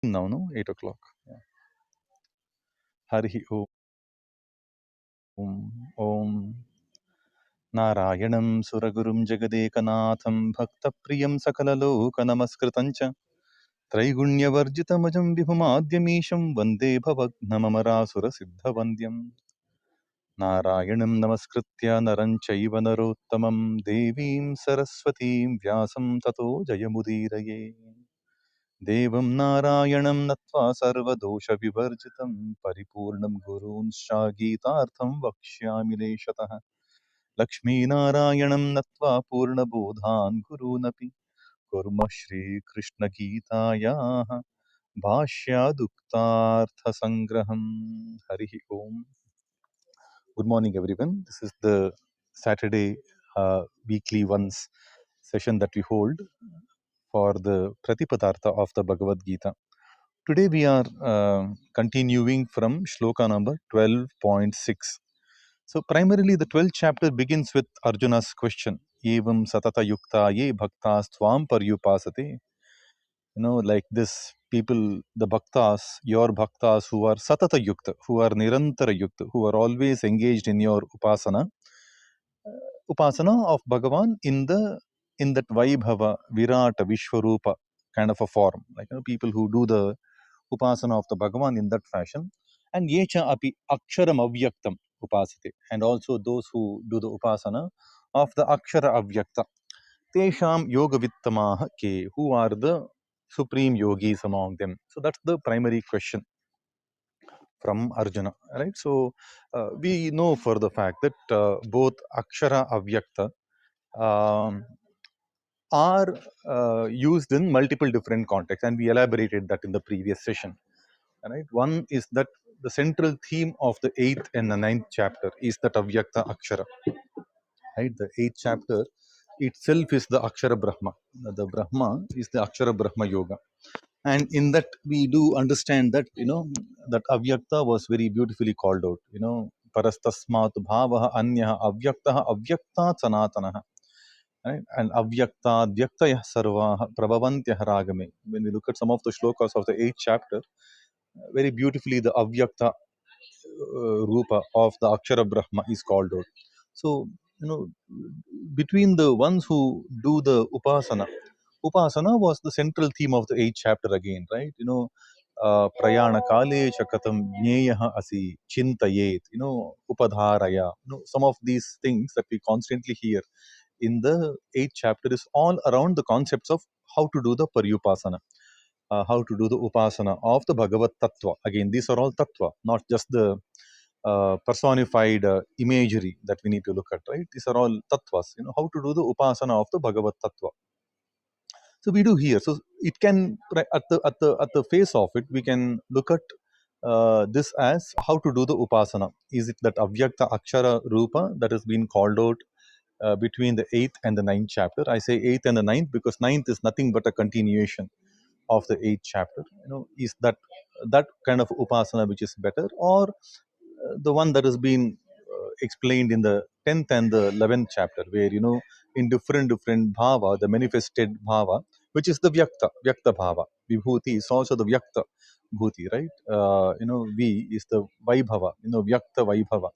Now, no, 8 o'clock. Yeah. Harihi Om. Om. Narayanam Suragurum Jagadekanatham Bhaktapriyam Sakalalokanamaskritancha Traiguണ്यवर्जितमजं विभुमाद्यमीशं वन्दे भवघ्नममरासुरसिद्धवन्द्यं नारायणं नमस्कृत्य नरं चैव नरोत्तमं देवीं सरस्वतीं व्यासं ततो जयमुदीरये देवं नारायणं नत्वा सर्वदोषविवर्जितं परिपूर्णं गुरूंश्च गीतार्थं वक्ष्यामि लेशतः लक्ष्मीनारायणं नत्वा पूर्णबोधान् गुरूनपि कुर्मः श्रीकृष्णगीतायाः भाष्यादुक्तार्थसङ्ग्रहम् हरिः ओम्. Good morning, everyone. This is the Saturday weekly once session that we hold for the Pratipadartha of the Bhagavad-Gita. Today we are continuing from shloka number 12.6. So primarily the 12th chapter begins with Arjuna's question. Evam satata yukta ye bhaktas tvam paryupasate. Like this, people, the bhaktas, your bhaktas who are satata yukta, who are nirantara yukta, who are always engaged in your upasana of Bhagavan in that Vaibhava, Virata, Vishwarupa kind of a form. Like people who do the upasana of the Bhagavan in that fashion. And yecha api aksharam avyaktam upasate. And also those who do the upasana of the akshara avyakta. Tesham yoga vittamaha ke, who are the supreme yogis among them. So that's the primary question from Arjuna, right? So we know for the fact that both akshara avyakta um, are used in multiple different contexts, and we elaborated that in the previous session. Right? One is that the central theme of the 8th and the 9th chapter is that avyakta akshara. Right? The 8th chapter itself is the akshara brahma. The brahma is the akshara brahma yoga, and in that we do understand that that avyakta was very beautifully called out. Parastasmat bhavaha anyah avyaktaha avyakta sanatanaha. Right? And avyakta vyaktayah sarvaha prabhavantyah ragame. When we look at some of the shlokas of the 8th chapter, very beautifully the avyakta rupa of the akshara brahma is called out. So between the ones who do the upasana was the central theme of the 8th chapter again, right? Prayana kale chakatam jneyah asi chintayet, upadharaya. Some of these things that we constantly hear in the 8th chapter is all around the concepts of how to do the paryupasana, how to do the upasana of the Bhagavad Tattva. Again, these are all Tattva, not just the personified imagery that we need to look at, right? These are all Tattvas, how to do the upasana of the Bhagavad Tattva. So we do here. So it can, at the face of it, we can look at this as how to do the upasana. Is it that avyakta akshara rupa that has been called out between the 8th and the 9th chapter? I say 8th and the 9th because 9th is nothing but a continuation of the 8th chapter. Is that kind of upasana which is better, or the one that has been explained in the 10th and the 11th chapter, where in different bhava, the manifested bhava, which is the vyakta bhava. Vibhuti is also the vyakta bhuti, right? V is the vaibhava, vyakta vaibhava,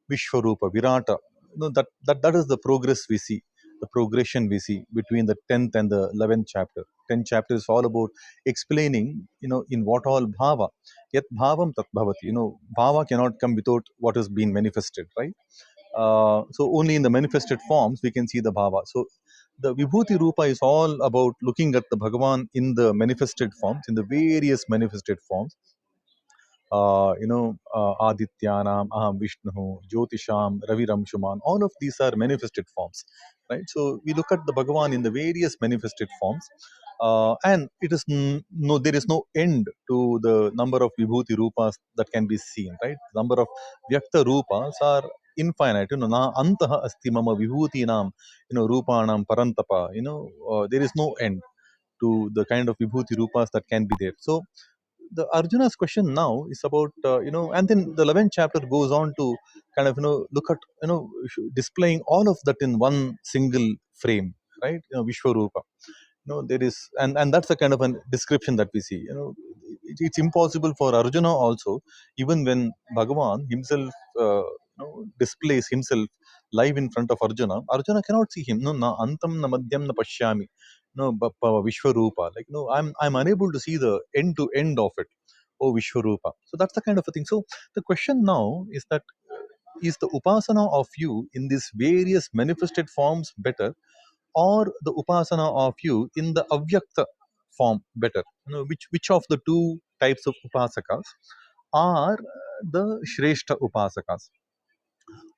vishwarupa, virata. That is the progress we see, the progression we see between the 10th and the 11th chapter. 10th chapter is all about explaining, in what all bhava. Yet bhavam tat bhavati. Bhava cannot come without what has been manifested, right? So only in the manifested forms we can see the bhava. So the vibhuti rupa is all about looking at the Bhagavan in the manifested forms, in the various manifested forms. Adityanam, Aham Vishnu, Jyotisham, Raviram Shuman, all of these are manifested forms, right? So we look at the Bhagavan in the various manifested forms, and it is there is no end to the number of Vibhuti Rupas that can be seen, right? Number of Vyakta Rupas are infinite. Na antaha asti mama Vibhuti nam, Rupanam Parantapa, there is no end to the kind of Vibhuti Rupas that can be there. So the Arjuna's question now is about and then the 11th chapter goes on to kind of look at displaying all of that in one single frame, right? Vishwarupa. There is, and that's the kind of a description that we see. it's impossible for Arjuna also, even when Bhagavan himself displays himself live in front of Arjuna. Arjuna cannot see him. No, na antam na madhyam na pashyami. No, Vishwarupa. Like, no, I'm unable to see the end to end of it. Oh, Vishwarupa. So that's the kind of a thing. So the question now is that, is the upasana of you in these various manifested forms better, or the upasana of you in the avyakta form better? Which of the two types of upasakas are the shrestha upasakas?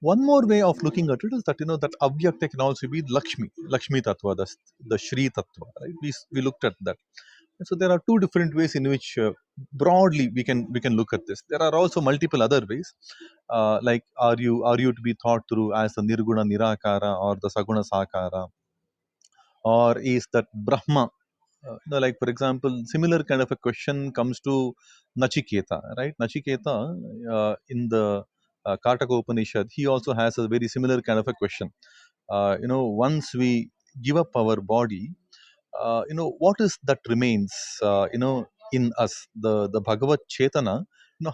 One more way of looking at it is that, that avyakta can also be Lakshmi tattva, the Shri tattva, right? We looked at that. So there are two different ways in which broadly we can look at this. There are also multiple other ways, like, are you to be thought through as the Nirguna Nirakara or the Saguna Sakara, or is that Brahma? Like, for example, similar kind of a question comes to Nachiketa, right? Nachiketa, in the Kataka Upanishad, he also has a very similar kind of a question. Once we give up our body, what is that remains, in us, the Bhagavad Chetana,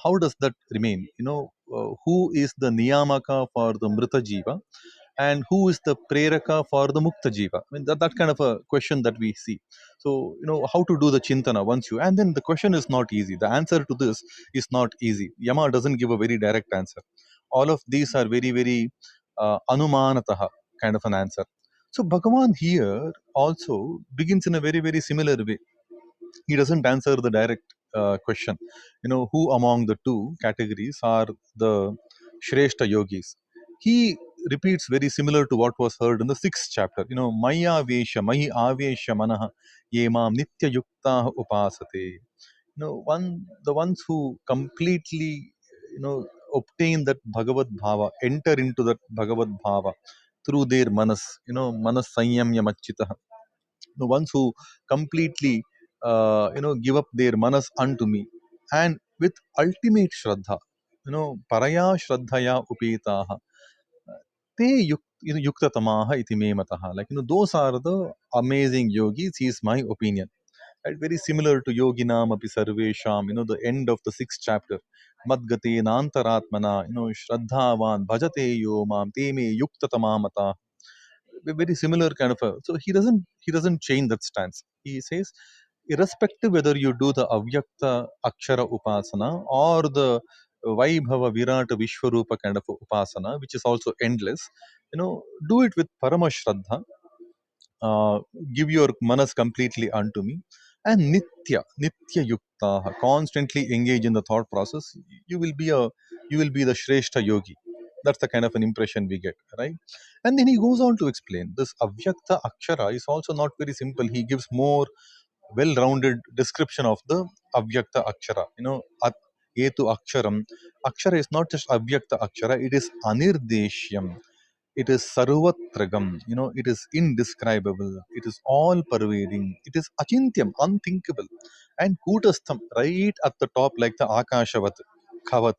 how does that remain? Who is the Niyamaka for the Mrita Jiva, and who is the preraka for the mukta jiva? I mean, that kind of a question that we see. So, how to do the chintana once you, and then the question is not easy. The answer to this is not easy. Yama doesn't give a very direct answer. All of these are very, very anumanataha kind of an answer. So Bhagavan here also begins in a very, very similar way. He doesn't answer the direct question. Who among the two categories are the Shrestha yogis? He repeats very similar to what was heard in the sixth chapter. Maya Vesha, Mahi Avesha Manaha, Yemam Nitya Yukta Upasate. The ones who completely, obtain that Bhagavad Bhava, enter into that Bhagavad Bhava through their manas, manas sanyamya machita, the ones who completely give up their manas unto me, and with ultimate shraddha, paraya shraddhaya upetaha, te yuktatamaha iti me mataha. Like, those are the amazing yogis, is my opinion. Right? Very similar to yoginam api sarvesham, the end of the sixth chapter. Madgate nantaratmana, shraddhavan bhajate yo mam te me yuktatamamata. Very similar kind of a, so he doesn't change that stance. He says, irrespective whether you do the avyakta akshara upasana or the vaibhava virata vishwarupa kind of a upasana, which is also endless, do it with parama shraddha, uh, give your manas completely unto me, and nitya yukta, constantly engage in the thought process. You will be the shrestha yogi. That's the kind of an impression we get, right? And then he goes on to explain this avyakta akshara is also not very simple. He gives more well-rounded description of the avyakta akshara. Etu aksharam, akshara is not just avyakta akshara, it is anirdeshyam, it is sarvatragam, it is indescribable, it is all pervading, it is achintyam, unthinkable, and kutastham, right at the top, like the akashavat, khavat,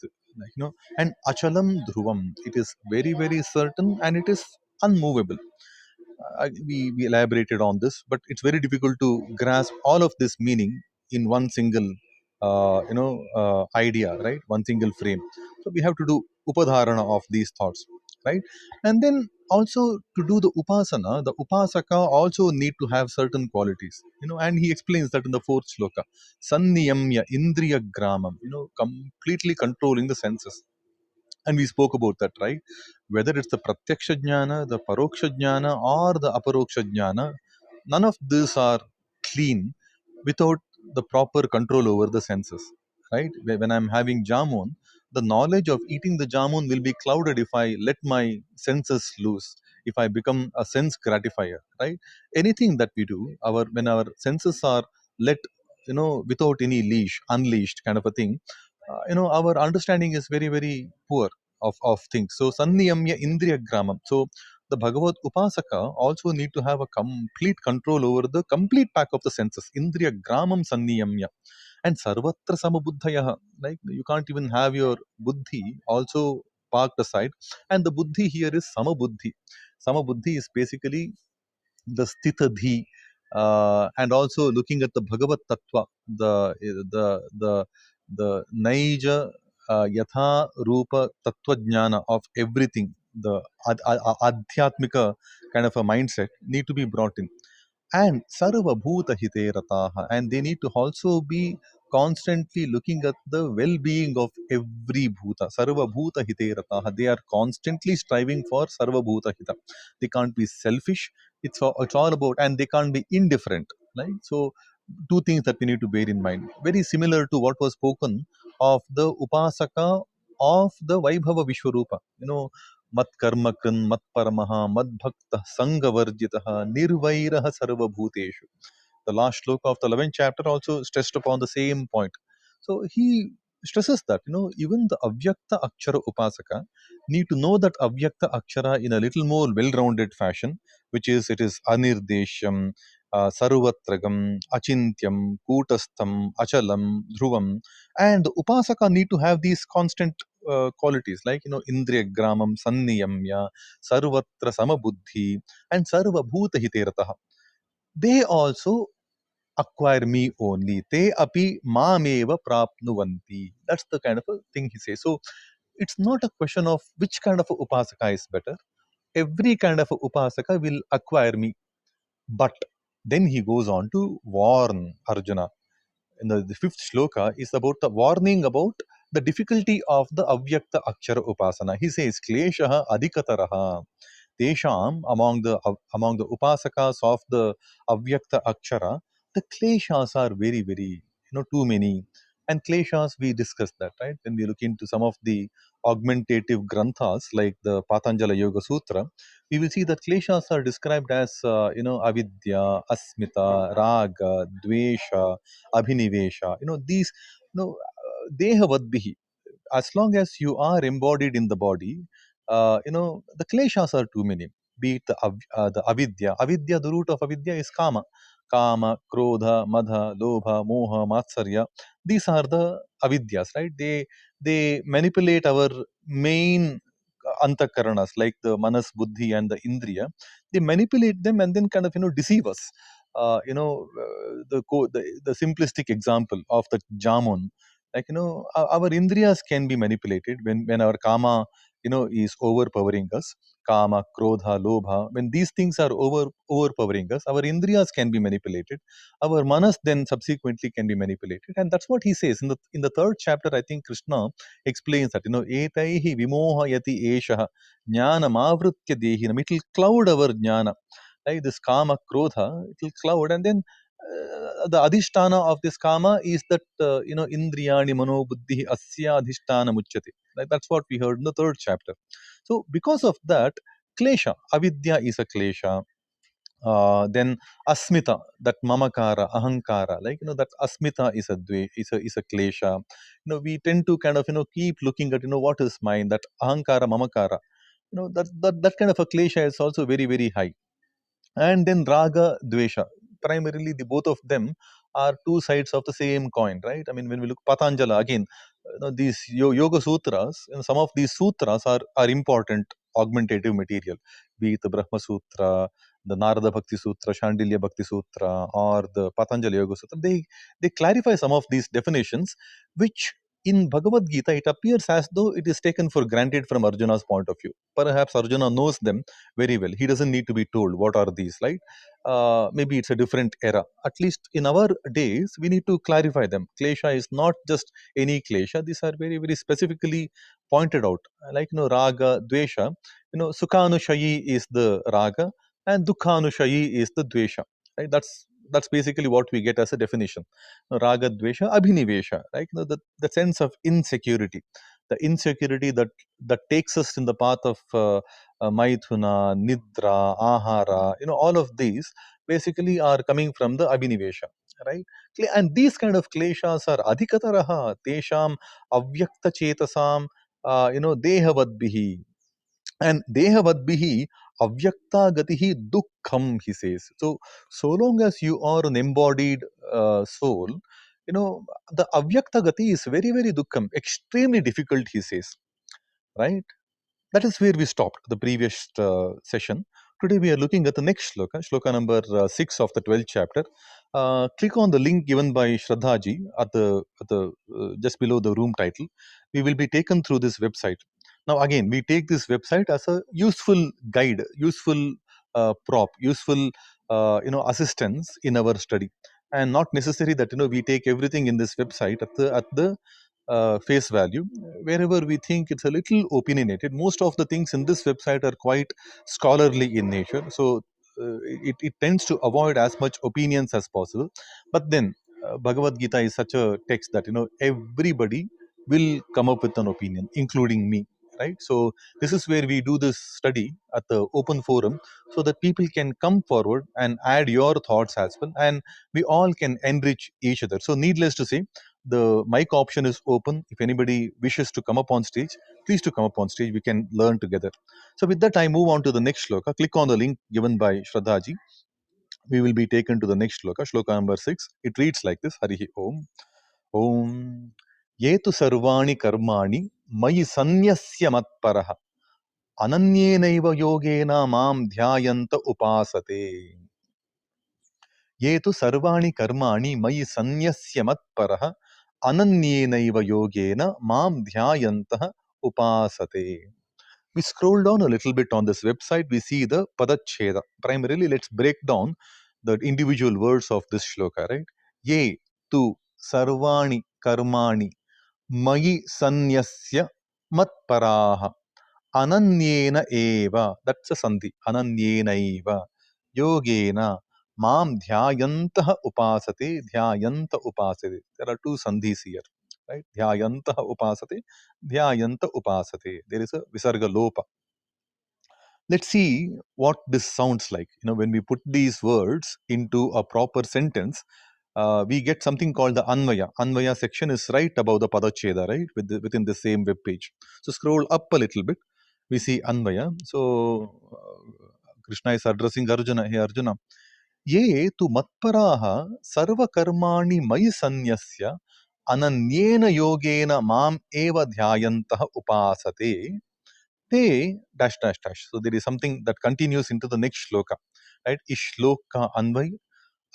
and achalam dhruvam, it is very, very certain, and it is unmovable. We elaborated on this, but it's very difficult to grasp all of this meaning in one single idea, right? One single frame. So we have to do upadharana of these thoughts, right? And then also, to do the upasana, the upasaka also need to have certain qualities, and he explains that in the fourth sloka. Sanniyamya indriya gramam, completely controlling the senses. And we spoke about that, right? Whether it's the pratyaksha jnana, the paroksha jnana, or the aparoksha jnana, none of these are clean without the proper control over the senses, right? When I'm having jamun, the knowledge of eating the jamun will be clouded if I let my senses loose, if I become a sense gratifier, right? Anything that we do, when our senses are let, without any leash, unleashed kind of a thing, our understanding is very, very poor of things. So sanniyamya indriya gramam. So the Bhagavad Upasaka also need to have a complete control over the complete pack of the senses. Indriya gramam sanniyamya. And sarvatra samabuddhaya. Like, you can't even have your buddhi also parked aside. And the buddhi here is samabuddhi. Samabuddhi is basically the sthitadhi, and also looking at the Bhagavad Tattva, the Naija Yatha Rupa Tattva Jnana of everything, the Adhyatmika kind of a mindset need to be brought in. And sarva bhuta hite rataha, and they need to also be constantly looking at the well-being of every bhuta. Sarva bhuta hite rataha, they are constantly striving for sarva bhuta hita. They can't be selfish. It's all about, and they can't be indifferent, right? So two things that we need to bear in mind, very similar to what was spoken of the upasaka of the Vaibhava Vishwarupa. मत कर्म कृन मत परमः मत भक्त संगवर्जितः निर्वैरः सर्वभूतेषु. The last shloka of the 11th chapter also stressed upon the same point. So he stresses that, even the Avyakta Akshara Upasaka need to know that Avyakta Akshara in a little more well-rounded fashion, which is, it is Anirdesham, Sarvatragam, Achintyam, Kutastham, Achalam, Dhruvam. And the Upasaka need to have these constant qualities like, Indriya Gramam, Sanniyamya, Sarvatra Samabuddhi, and Sarva Bhuta Hiterataha. They also acquire me only. Te api mameva prapnuvanti. That's the kind of a thing he says. So it's not a question of which kind of a upasaka is better. Every kind of a upasaka will acquire me. But then he goes on to warn Arjuna. In the fifth shloka is about the warning about the difficulty of the avyakta akshara upasana. He says, Kleshaha adhikataraha. Tesham, among the upasakas of the avyakta akshara, the kleshas are very, very, too many. And kleshas, we discussed that, right? When we look into some of the augmentative granthas like the Patanjala Yoga Sutra, we will see that kleshas are described as, avidya, asmita, raga, dvesha, abhinivesha. These, dehavadbihi, as long as you are embodied in the body, the kleshas are too many. Be it the avidya. Avidya, the root of avidya is kama. Kama, krodha, madha, lobha, moha, matsarya. These are the avidyas, right? They manipulate our main antakaranas like the manas, buddhi, and the indriya. They manipulate them and then kind of deceive us. The simplistic example of the jamun, like our indriyas can be manipulated when our kama is overpowering us. Kama, krodha, lobha, when these things are overpowering us, our indriyas can be manipulated. Our manas then subsequently can be manipulated, and that's what he says in the third chapter. I think Krishna explains that, etaihi vimohayati eshah jnana mavritya dehinam. It will cloud our jnana, like this kama, krodha, it will cloud. And then the adhisthana of this kama is that, indriyani mano buddhi asya adhisthana muchyate. Like that's what we heard in the third chapter. So because of that, klesha, avidya is a klesha. Then asmita, that mamakara, ahankara, like that asmita is a is a klesha. We tend to kind of keep looking at what is mine, that ahankara, mamakara. That kind of a klesha is also very, very high. And then raga, dvesha, primarily the both of them are two sides of the same coin, right? I mean, when we look Patanjala again, these yoga sutras, some of these sutras are important augmentative material, be it the Brahma Sutra, the Narada Bhakti Sutra, Shandilya Bhakti Sutra, or the Patanjali Yoga Sutra. They clarify some of these definitions, which in Bhagavad Gita it appears as though it is taken for granted from Arjuna's point of view. Perhaps Arjuna knows them very well. He doesn't need to be told what are these, right? Maybe it's a different era. At least in our days, we need to clarify them. Klesha is not just any klesha. These are very, very specifically pointed out. Like, raga, dvesha, sukhanushayi is the raga and dukhanushayi is the dvesha, right? That's basically what we get as a definition. Raga, dvesha, abhinivesha, right? The sense of insecurity, the insecurity that takes us in the path of maithuna, nidra, ahara, all of these basically are coming from the abhinivesha, right? And these kind of kleshas are adhikataraha, tesham avyakta chetasam, dehavadbihi. And dehavadbihi avyakta gatihi dukkham, he says. So long as you are an embodied soul, the avyakta gati is very, very dukkham, extremely difficult, he says, right? That is where we stopped the previous session. Today we are looking at the next shloka, shloka number 6 of the 12th chapter. Click on the link given by Shraddhaji at the just below the room title. We will be taken through this website. Now again, we take this website as a useful guide, useful prop, useful assistance in our study, and not necessary that we take everything in this website at the face value. Wherever we think it's a little opinionated, most of the things in this website are quite scholarly in nature. So it tends to avoid as much opinions as possible. But then Bhagavad Gita is such a text that everybody will come up with an opinion, including me. Right. So this is where we do this study at the open forum, so that people can come forward and add your thoughts as well, and we all can enrich each other. So needless to say, the mic option is open. If anybody wishes to come up on stage, please to come up on stage. We can learn together. So with that, I move on to the next shloka. Click on the link given by Shraddhaji. We will be taken to the next shloka, shloka number 6. It reads like this: Harihi Om. Om. Yetu sarvani karmani mayi sanyasya matparaha ananyenaiva yogena mam dhyayanta upasate. ये तु सर्वाणि कर्माणि मयि सन्न्यस्य मत्परः अनन्येनैव योगेन मां ध्यायन्तः upasate. We scroll down a little bit on this website, we see the padacheda. Primarily, let's break down the individual words of this shloka, right? Ye tu sarvani karmani mayi sanyasya matparaha ananyena eva. That's a sandhi. Ananyena eva yogena mam dhyayantah upasate. Dhyayanta upasate. There are two sandhis here, right? Dhyayantah upasate, dhyayanta upasate. There is a visarga lopa. Let's see what this sounds like. When we put these words into a proper sentence, we get something called the Anvaya. Anvaya section is right above the Padacheda, right? Within the same web page. So scroll up a little bit. We see Anvaya. So Krishna is addressing Arjuna. Hey Arjuna, ye tu matparaha sarva karmani mayi sanyasya ananyena yogena mam eva dhyayantah upasate. They dash dash dash. So there is something that continues into the next shloka, right? Ish shlok ka anvay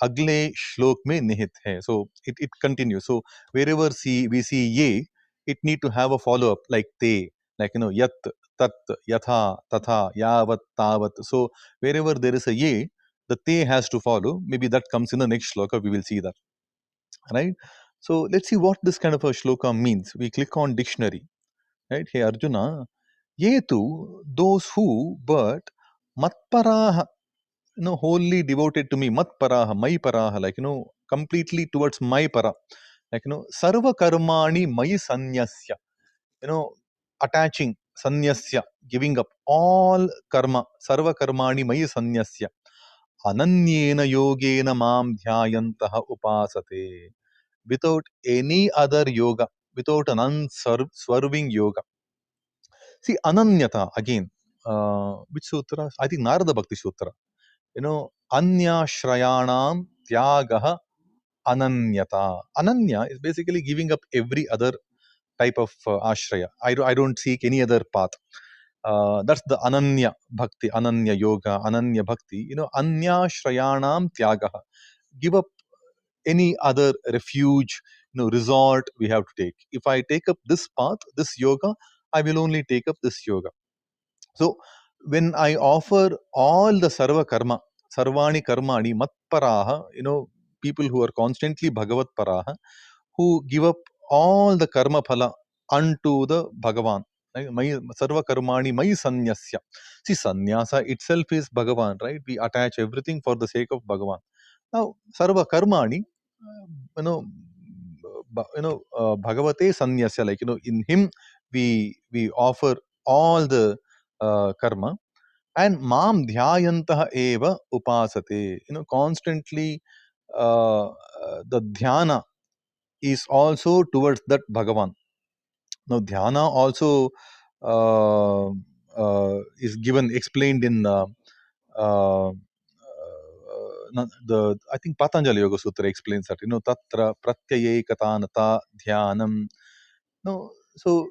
agle shlok mein nihit hai. So it continues. So wherever we see ye, it need to have a follow up like te, like yat, tat, yatha, tatha, yavat, tavat. So wherever there is a ye, the te has to follow. Maybe that comes in the next shloka. We will see that, right? So let's see what this kind of a shloka means. We click on dictionary, right? Hey Arjuna, ye tu, those who, but matparaha, wholly devoted to me, matparaha, my paraha, like, completely towards my para, like, sarva karmani mayi sanyasya, attaching, sanyasya, giving up all karma, sarva karmani mayi sanyasya, ananyena yogena mam dhyayantaha upasate, without any other yoga, without an unswerving yoga. See, Ananyata again. Which sutra? I think Narada Bhakti Sutra. Anya Shrayanam Tyagaha Ananyata. Ananya is basically giving up every other type of ashraya. I don't seek any other path. That's the Ananya Bhakti, Ananya Yoga, Ananya Bhakti. Anya Shrayanam Tyagaha. Give up any other refuge, resort we have to take. If I take up this path, this yoga, I will only take up this yoga. So when I offer all the sarva karma, sarvani karmani matparaha, people who are constantly Bhagavat paraha, who give up all the karma phala unto the Bhagavan. Right? Sarva karmani mai sanyasya. See, sannyasa itself is Bhagavan, right? We attach everything for the sake of Bhagavan. Now, sarva karmani, Bhagavate sanyasya, like, in him we offer all the karma, and mam dhyayantah eva upasate. Constantly the dhyana is also towards that Bhagavan. Now, dhyana also is explained in uh, the I think Patanjali Yoga Sutra explains that, tatra pratyaye katanata dhyanam. No, so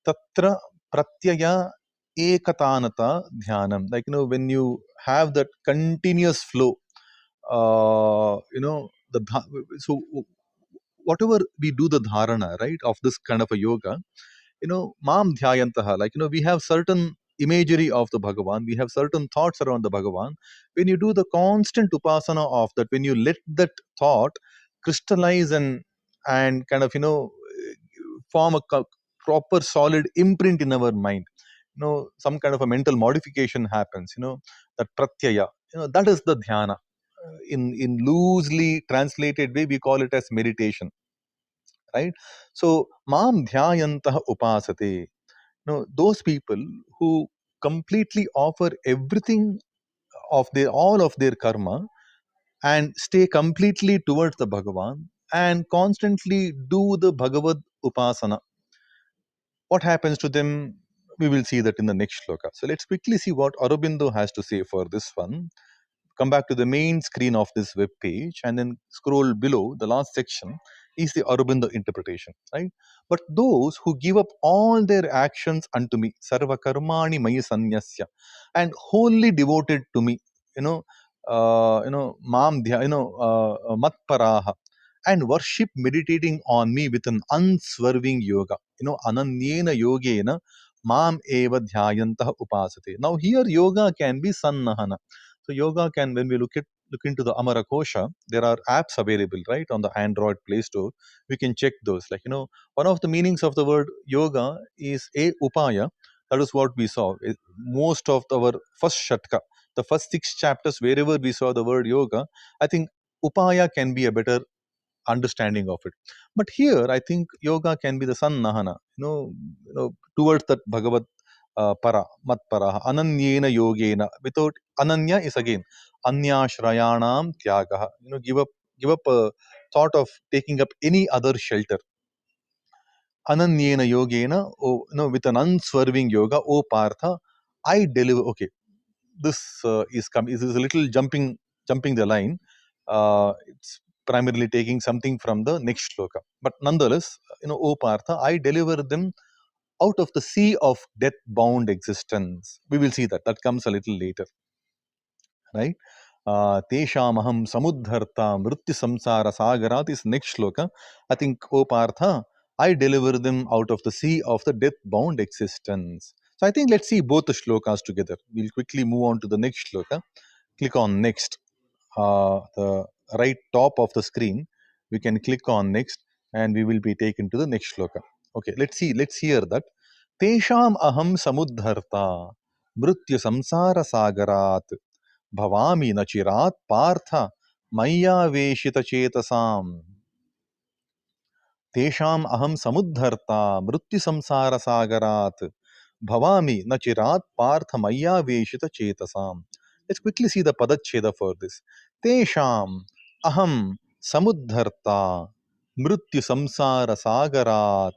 tatra pratyaya ekatanata dhyanam. Like, when you have that continuous flow, so whatever we do the dharana, right, of this kind of a yoga, mam dhyayantaha, like, we have certain imagery of the Bhagavan, we have certain thoughts around the Bhagavan. When you do the constant upasana of that, when you let that thought crystallize and kind of, form a proper solid imprint in our mind, some kind of a mental modification happens, that pratyaya, that is the dhyana. In loosely translated way, we call it as meditation, right? So, mam dhyayantah upasate. Those people who completely offer everything of their all of their karma and stay completely towards the Bhagavan and constantly do the Bhagavad upasana. What happens to them? We will see that in the next shloka. So let's quickly see what Aurobindo has to say for this one. Come back to the main screen of this web page and then scroll below. The last section is the Aurobindo interpretation, right? But those who give up all their actions unto me, sarva karmani maya sanyasya, and wholly devoted to me, mam dhya, matparaha, and worship meditating on me with an unswerving yoga, ananyena yogena mam eva dhyayantah upasate. Now here yoga can be sannahana. So yoga can, when we look into the Amara Kosha, there are apps available, right, on the Android Play Store. We can check those. Like, one of the meanings of the word yoga is a upaya. That is what we saw. Most of our first shatka, the first 6 chapters, wherever we saw the word yoga, I think upaya can be a better understanding of it. But here, I think yoga can be the sannahana, towards that Bhagavad para, mat para, ananyena yogena. Without ananya is again anyashrayanam tyagaha. Give up a thought of taking up any other shelter. Ananyena yogena, with an unswerving yoga, O Partha, I deliver. Okay, this is coming. This is a little jumping the line. It's primarily taking something from the next shloka. But nonetheless, O Partha, I deliver them out of the sea of death-bound existence. We will see that. That comes a little later, right? Teshamaham samudharta mrityu samsara sagarat is next shloka. I think, O Partha, I deliver them out of the sea of the death-bound existence. So I think let's see both the shlokas together. We'll quickly move on to the next shloka. Click on next. The right top of the screen, we can click on next and we will be taken to the next shloka. Okay, let's hear that. Tesham aham samudharta mrityu samsara sagarat bhavami nachirat partha maya veshita chetasam. Tesham aham samudharta mrityu samsara sagarat bhavami nachirat partha maya veshita chetasam. Let's quickly see the padacheda for this. Tesham aham samudharta mrityu samsara sagarat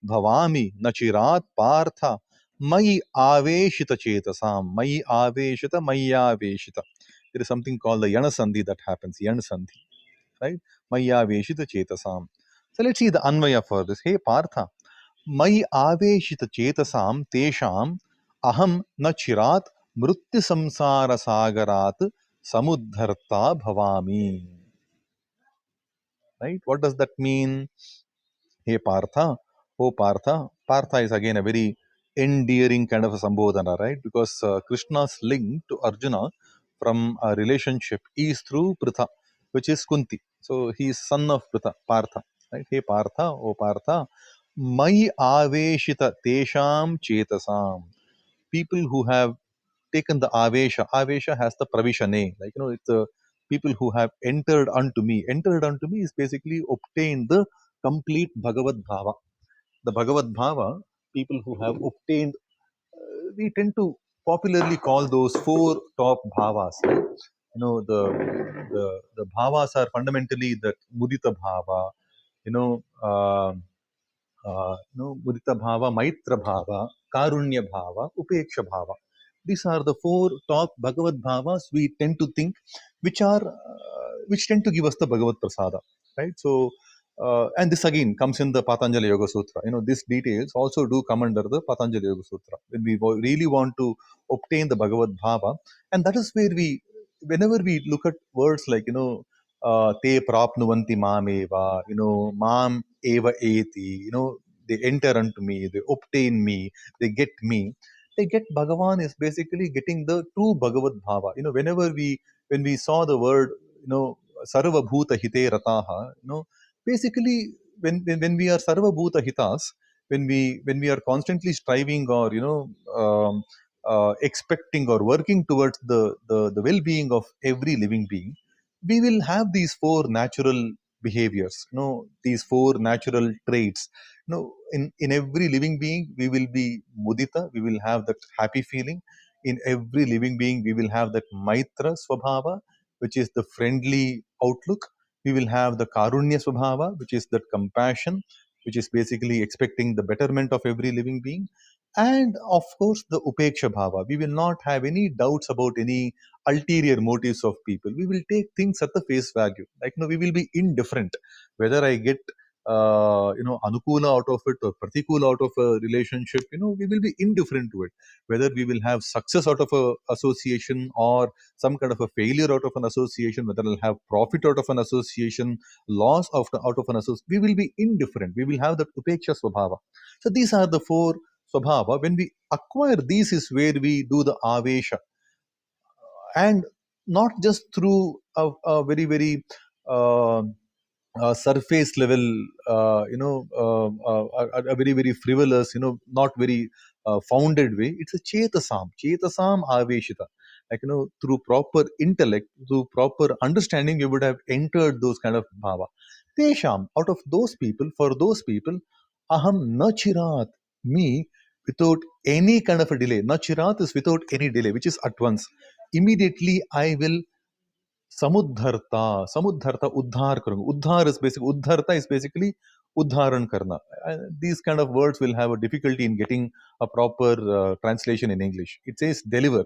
bhavami nachirat partha mai aveshita chetasam. Mai aveshita maya veshita. There is something called the yana sandhi that happens. Yana sandhi, right? Maya veshita chetasam. So let's see the anvaya for this. Hey Partha, मयि आवेशित चेतसां तेषाम् अहं न चिरात् मृत्यु संसार सागरात् समुद्धर्ता भवामि. Right? What does that mean? Hey Partha, oh Partha. Partha is again a very endearing kind of a sambodhana, right? Because Krishna's link to Arjuna from a relationship is through Pritha, which is Kunti. So he is son of Pritha, Partha. Right? Hey Partha, oh Partha. Mai aveshita tesham chetasam. People who have taken the avesha. Avesha has the pravishane. Like, it's the people who have entered unto me. Entered unto me is basically obtained the complete Bhagavad Bhava. The Bhagavad Bhava, people who have obtained, we tend to popularly call those 4 top bhavas. Right? The bhavas are fundamentally that mudita bhava, you know, uh, Mudita Bhava, Maitra Bhava, Karunya Bhava, Upeksha Bhava. These are the 4 top Bhagavad Bhavas we tend to think, which tend to give us the Bhagavad Prasada, right? So And this again comes in the Patanjali Yoga Sutra. These details also do come under the Patanjali Yoga Sutra when we really want to obtain the Bhagavad Bhava. And that is where whenever we look at words like, te prapnuvanti mam eva, mam eva eti, they enter unto me, they obtain me, they get me. They get Bhagavan is basically getting the true Bhagavad Bhava. When we saw the word, Sarva Bhuta Hite Rataha, basically when we are Sarva Bhuta Hitas, when we are constantly striving or expecting or working towards the well-being of every living being, we will have these four natural behaviors, these four natural traits. In every living being we will be mudita, we will have that happy feeling. In every living being we will have that maitra swabhava, which is the friendly outlook. We will have the karunya swabhava, which is that compassion, which is basically expecting the betterment of every living being. And of course the upeksha bhava, we will not have any doubts about any ulterior motives of people. We will take things at the face value, like, we will be indifferent whether I get anukula out of it or pratikula out of a relationship. We will be indifferent to it, whether we will have success out of a association or some kind of a failure out of an association, whether I'll have profit out of an association, loss out of an association. We will be indifferent, we will have that upeksha swabhava. So these are the four swabhava. When we acquire these is where we do the avesha, and not just through a very very uh, surface level, a very very frivolous, not very founded way. It's a chetasam aveshita. Like, through proper intellect, through proper understanding, you would have entered those kind of bhava. Tesham, out of those people, for those people, aham nachirat, me, without any kind of a delay. Nachirat is without any delay, which is at once. Immediately I will समुद्धरता उद्धार करूंगा. उद्धारता is basically उद्धारण करना. These kind of words will have a difficulty in getting a proper translation in English. It says deliver.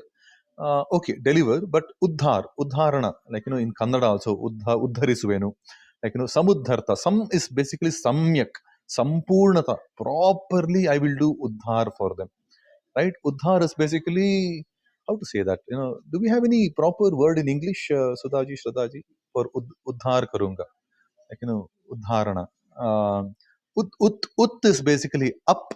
Okay, deliver, but uddharana, like, in Kannada also, uddharisuvenu. Like, samuddharta. Sam is basically samyak, sampurnata. Properly I will do uddhar for them. Right? Uddhar is basically, how to say that? Do we have any proper word in English, Sudhaji, Shraddhaji, for uddhar karunga? Like, uddharana. Ut is basically up,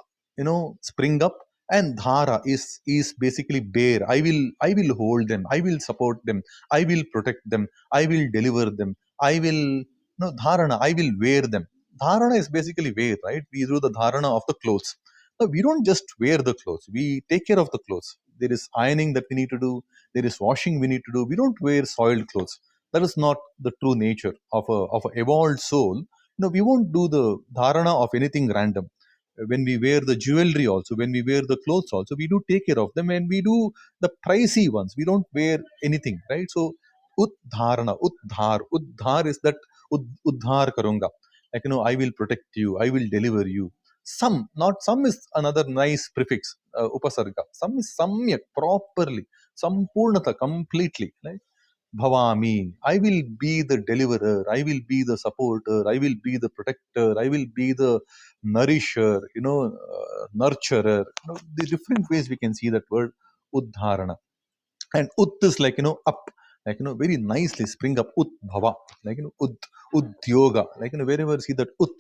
spring up, and dhara is basically bear. I will hold them. I will support them. I will protect them. I will deliver them. I will, dharana. I will wear them. Dharana is basically wear, right? We do the dharana of the clothes. Now, we don't just wear the clothes. We take care of the clothes. There is ironing that we need to do. There is washing we need to do. We don't wear soiled clothes. That is not the true nature of a evolved soul. We won't do the dharana of anything random. When we wear the jewelry also, when we wear the clothes also, we do take care of them, and we do the pricey ones. We don't wear anything, right? So uddharana, uddhar is that uddhar karunga. Like, I will protect you, I will deliver you. Some, not some, is another nice prefix, upasarga. Some is samyak, properly, sampurnata, completely, right? Bhavami. I will be the deliverer. I will be the supporter. I will be the protector. I will be the nourisher, nurturer. The different ways we can see that word uddharana. And ut is like, up, like, very nicely spring up. Ut bhava, like, udyoga, like, wherever you see that ut,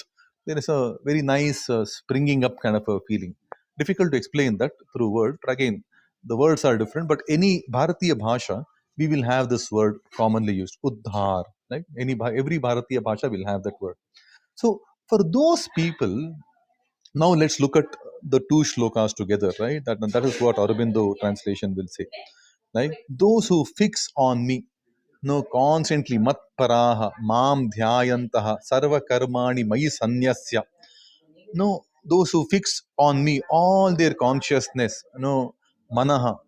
there is a very nice springing up kind of a feeling. Difficult to explain that through word, but again, the words are different. But any Bharatiya bhasha, we will have this word commonly used, uddhar. Like, every Bharatiya bhasha will have that word. So for those people, now let's look at the two shlokas together, right? That is what Aurobindo translation will say. Like, those who fix on me, constantly mat paraha mam dhyayantaha sarva karmani mayi sanyasya. Those who fix on me all their consciousness, manaha,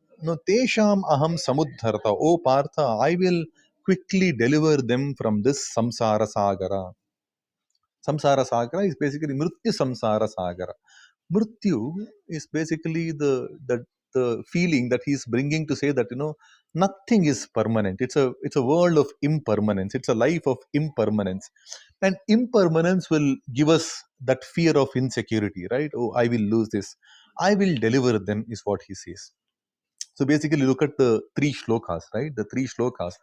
tesham aham samuddharta. O Partha, I will quickly deliver them from this samsara sagara. Samsara sagara is basically mrityu samsara sagara. Mrityu is basically the the feeling that he's bringing to say that, nothing is permanent. It's a world of impermanence. It's a life of impermanence. And impermanence will give us that fear of insecurity, right? Oh, I will lose this. I will deliver them, is what he says. So basically, look at the three shlokas, right? The three shlokas.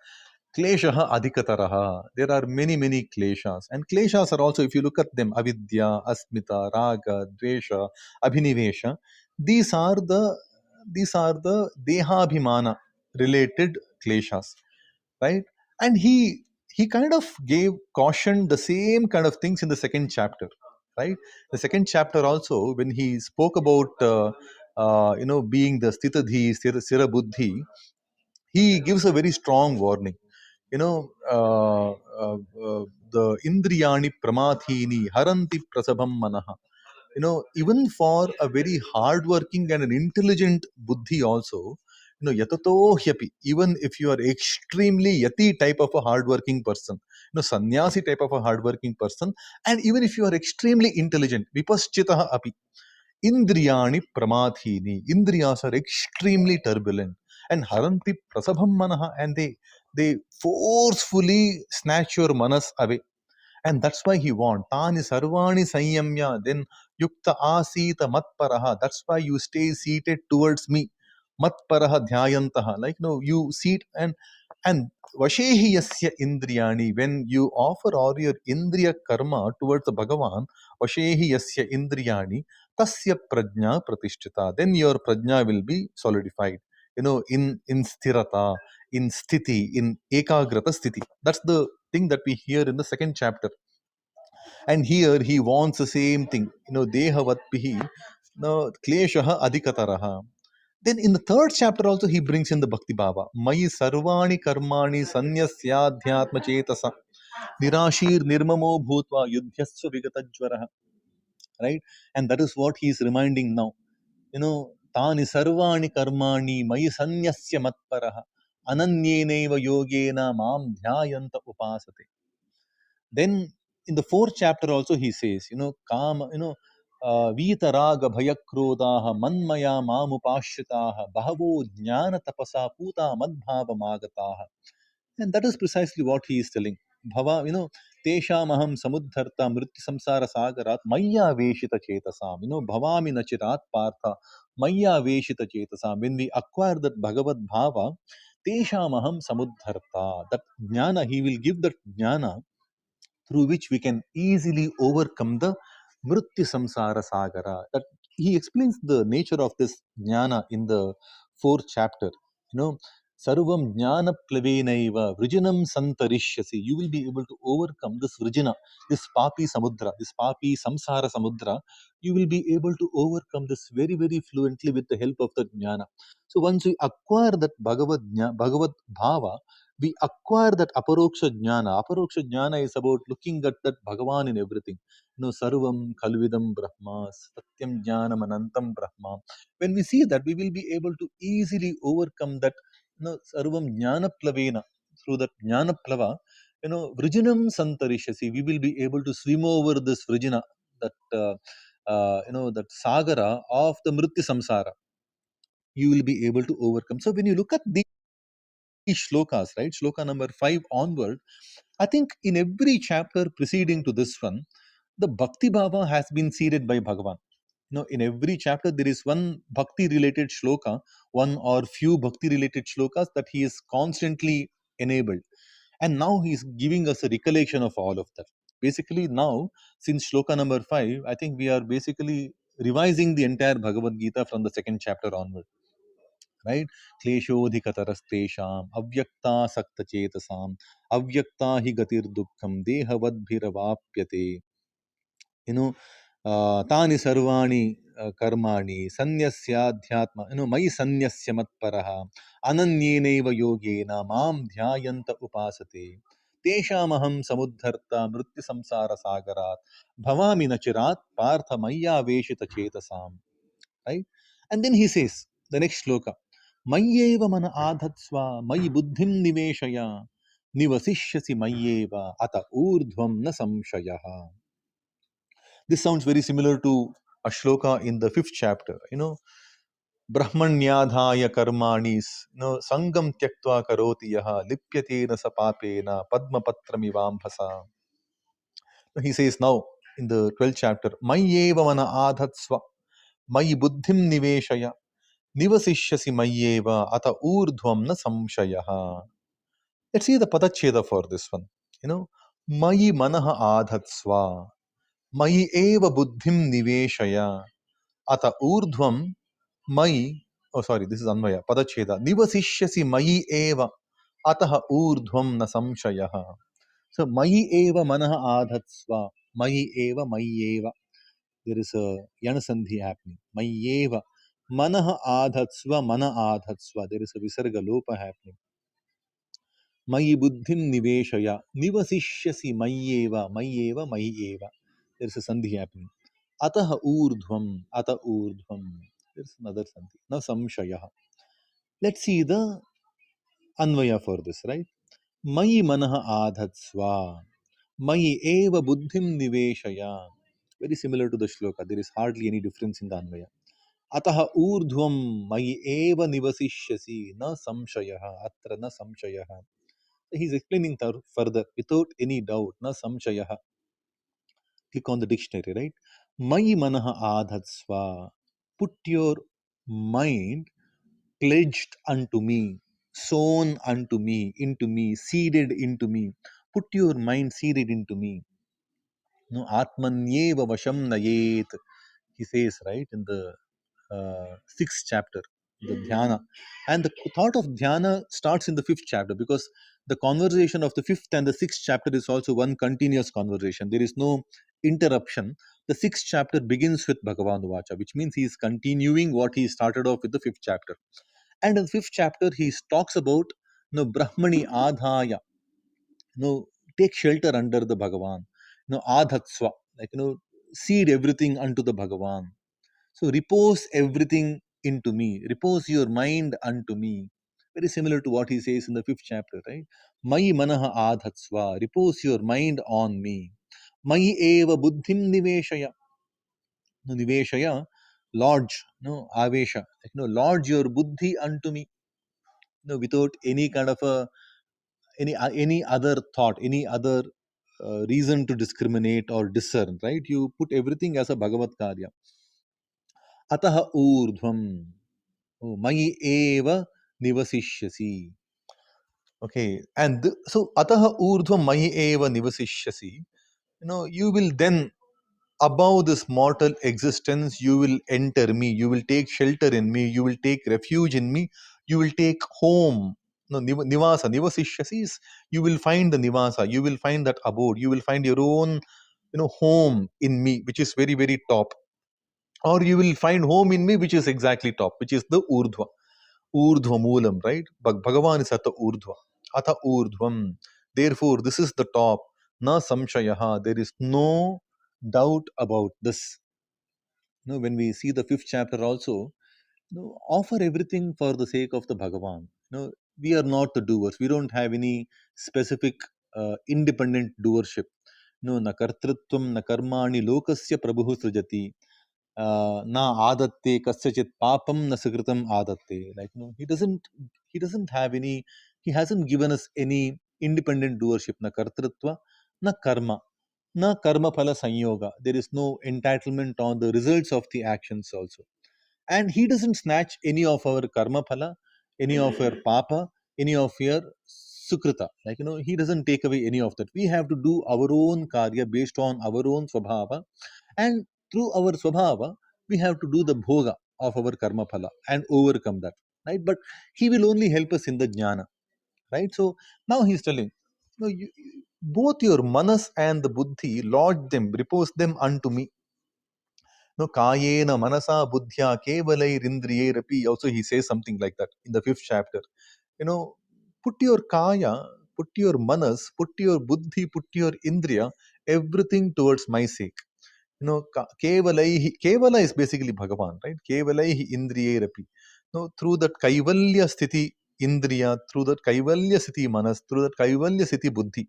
Kleshaha adhikataraha. There are many, many kleshas. And kleshas are also, if you look at them, avidya, asmita, raga, dvesha, abhinivesha, these are the dehabhimana related kleshas, right? And he kind of gave caution the same kind of things in the second chapter, right? The second chapter also, when he spoke about being the stitadhi, sira buddhi, he gives a very strong warning. you know uh, uh, the indriyani pramathini haranti prasabham manaha. Even for a very hardworking and an intelligent buddhi also, yatato hyapi, even if you are extremely yati type of a hardworking person, sannyasi type of a hardworking person, and even if you are extremely intelligent, vipaschitah api, Indriyani pramathini. Indriyas are extremely turbulent. And haranti prasabham manaha, and they forcefully snatch your manas away. And that's why he wants. Tani sarvani sanyamya. Then yukta asita matparaha. That's why you stay seated towards me. Matparaha dhyayantaha. Like, you seat and vashehi yasya indriyani. When you offer all your indriya karma towards the Bhagavan, vashehi yasya indriyani, tasya prajna pratishtita. Then your prajna will be solidified. In sthirata, in sthiti, in ekagrata sthiti. That's the thing that we hear in the second chapter. And here he wants the same thing, dehavatpihi, kleshaha adhikataraha. Then in the third chapter also he brings in the Bhakti Bhava. Mayi sarvani karmani sanyasyadhyatma chetasa nirashir nirmamo bhutva yudhyasva vigatajvaraha. Right? And that is what he is reminding now. Tani sarvani karmani mayi sanyasya matparaha ananyeneva yogena mam dhyayanta upasate. Then in the fourth chapter also he says, kama, Vitaraga bhayakrodaha manmaya mamupashyataha bahavo jnana tapasa puta madbhava magataha. And that is precisely what he is telling. Bhava, Tesha maham samudharta mrityu samsara sagarat maya veshita chetasam. Bhavami nachirat partha maya veshita chetasam. When we acquire that Bhagavad Bhava, Tesha maham samudharta. That jnana, he will give that jnana through which we can easily overcome the mrityu samsara sagara. That he explains the nature of this jnana in the fourth chapter. You know, sarvam jnana plavenaiva vrijinam santarishyasi. You will be able to overcome this vrijina, this papi samudra, this papi samsara samudra. You will be able to overcome this very, very fluently with the help of the jnana. So once we acquire that Bhagavad Bhava, we acquire that aparoksha jnana. Aparoksha jnana is about looking at that Bhagavan in everything. Sarvam kalvidam brahma, satyam jnanam anantam brahma. When we see that, we will be able to easily overcome that, sarvam jnana plavena. Through that jnana plava, vrijinam santarishasi. We will be able to swim over this vrijina, that sagara of the mrityu samsara. You will be able to overcome. So when you look at these shlokas, right? Shloka number 5 onward, I think in every chapter preceding to this one, the Bhakti Bhava has been seeded by Bhagavan. In every chapter there is one Bhakti related shloka, one or few Bhakti related shlokas that he is constantly enabled. And now he is giving us a recollection of all of that. Basically, now, since shloka number 5, I think we are basically revising the entire Bhagavad Gita from the second chapter onward, right? Kleshodhikatarastesham avyakta sakta chetasam avyakta hi gatir dukkham dehavadbhiravapyate. you know Tani sarvani karmani sanyasyadhyatma, mayi sanyasya matparaha ananyeneva yogena mam dhyayanta upasate teshamaham samudharta mrityu samsara sagarat bhavami nachirat partha maya veshita chetasam. Right? And then he says, the next shloka, Mayyeva mana adhatsva, mayi buddhim niveshaya, nivasishyasi mayyeva, ata urdhvam na samshayaha. This sounds very similar to a shloka in the fifth chapter. Brahmanyadhaya karmanis, no sangam tyaktva karoti yaha lipyate na sapapena padma patramivambhasa. He says now in the 12th chapter, Mayyeva mana adhatsva, Mayi buddhim niveshaya, Nivasishyasi Mayyeva, Ata urdhvam na samshayaha. Let's see the padacheda for this one. You know, Mayi manaha adhatsva, Mayi eva buddhim niveshaya, Ata urdhvam Mayi, oh sorry, this is Anvaya, padacheda, Nivasishyasi Mayi eva, Ataha urdhvam na samshayaha. So, Mayi eva manaha adhatsva, Mayi eva, Mayi eva. There is a Yanasandhi happening. Mayyeva. Manaha adhatsva, mana adhatsva. There is a Visarga lopa happening. Mayi buddhim niveshaya. Nivasishyasi mayyeva, mayyeva, mayyeva. There is a Sandhi happening. Ataha urdhvam, ata urdhvam. There is another Sandhi. Now samshayaha. Let's see the Anvaya for this, right? Mayi manaha adhatsva. Mayi eva buddhim niveshaya. Very similar to the shloka. There is hardly any difference in the Anvaya. Ataha urdhvam mayi eva nivasishyasi na samshayaha atra na samshayaha. He is explaining further without any doubt. Na samshayaha. Click on the dictionary, right? Mayi manaha adhatsva. Put your mind pledged unto me, sown unto me, into me, seeded into me. Put your mind seeded into me. No, Atmanyeva Vasham Nayet. He says, right, in the sixth chapter, the dhyana. And the thought of dhyana starts in the fifth chapter because the conversation of the fifth and the sixth chapter is also one continuous conversation. There is no interruption. The sixth chapter begins with Bhagavan Vacha, which means he is continuing what he started off with the fifth chapter. And in the fifth chapter, he talks about no Brahmani Adhaya, no take shelter under the Bhagavan, no Adhatsva, like seed everything unto the Bhagavan. So repose everything into me. Repose your mind unto me. Very similar to what he says in the fifth chapter, right? Mayi manaha adhatsva. Repose your mind on me. Mayi eva buddhim niveshaya. No, niveshaya, lodge, no, avesha. Like, lodge your buddhi unto me. No, without any kind of any other thought, any other reason to discriminate or discern, right? You put everything as a Bhagavad Karya. Ataha urdhvam. Oh, Mayi eva nivasishyasi. Okay, and so ataha urdhva mayi eva nivasishyasi. You will then above this mortal existence, you will enter me. You will take shelter in me. You will take refuge in me. You will take home. No, nivasa, nivasishyasi is you will find the nivasa. You will find that abode. You will find your own, home in me, which is very very top. Or you will find home in me, which is exactly top, which is the urdhva. Urdhva Moolam, right? Bhagavan is at the Urdhva. Atha Urdhvam. Therefore, this is the top. Na samshayaha. There is no doubt about this. When we see the fifth chapter also, offer everything for the sake of the Bhagavan. We are not the doers. We don't have any specific independent doership. No, na kartrutvam, na karmani lokasya prabhu srijati. Na adatte kasyachit papam na sukritam adatte. Like, he doesn't have any, he hasn't given us any independent doership. Na kartrutva, na karma, na karma phala sanyoga. There is no entitlement on the results of the actions also. And he doesn't snatch any of our karma phala, any of your papa, any of your sukrita. Like, he doesn't take away any of that. We have to do our own karya based on our own swabhava, and through our swabhava, we have to do the bhoga of our karma phala and overcome that, right? But he will only help us in the jnana, right? So now he's telling, both your manas and the buddhi, lodge them, repose them unto me. No, kayena manasa buddhya kevalai rindriye rapi. Also, he says something like that in the fifth chapter. Put your kaya, put your manas, put your buddhi, put your indriya, everything towards my sake. Kevala is basically Bhagavan, right? Kevalaihi indriyerapi. Through that Kaivalya Sthiti Indriya, through that Kaivalya Sthiti Manas, through that Kaivalya Sthiti Buddhi.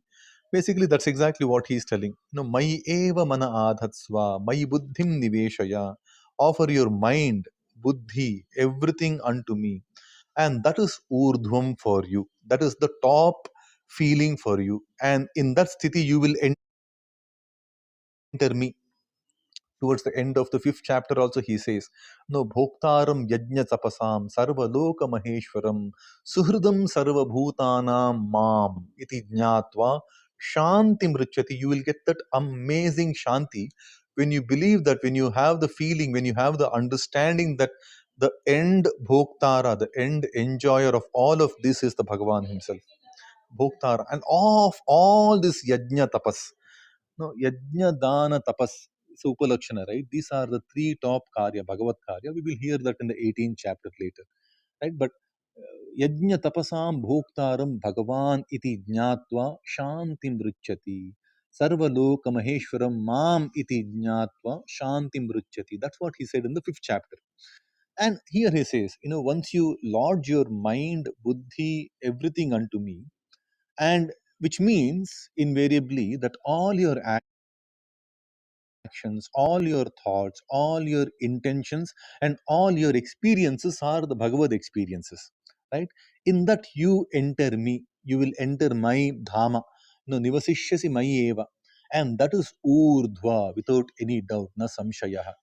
Basically, that's exactly what he is telling. Mai eva mana adhatsva, mai buddhim niveshaya. Offer your mind, buddhi, everything unto me. And that is urdhvam for you. That is the top feeling for you. And in that sthiti, you will enter me. Towards the end of the fifth chapter also he says, no bhoktaram yajna tapasam sarva loka maheshwaram suhridam sarva bhutanam mam iti jnatva shanti mrichyati. You will get that amazing shanti when you believe that, when you have the feeling, when you have the understanding that the end bhoktara, the end enjoyer of all of this is the Bhagavan himself. Bhoktara and of all this yajna tapas. No, yajna, dana, tapas. So Upalakshana, right? These are the three top karya, Bhagavad karya. We will hear that in the 18th chapter later, right? But yajna tapasam bhoktaram Bhagavan iti jnatva shantim ruchyati. Sarvaloka maheshwaram mam iti jnatva shantim ruchyati. That's what he said in the fifth chapter. And here he says, once you lodge your mind, buddhi, everything unto me, and which means invariably that all your actions, all your thoughts, all your intentions, and all your experiences are the Bhagavad experiences, right? In that you enter me, you will enter my dhama, nivasishyasi mayi eva, and that is urdhva, without any doubt, na samshayaha.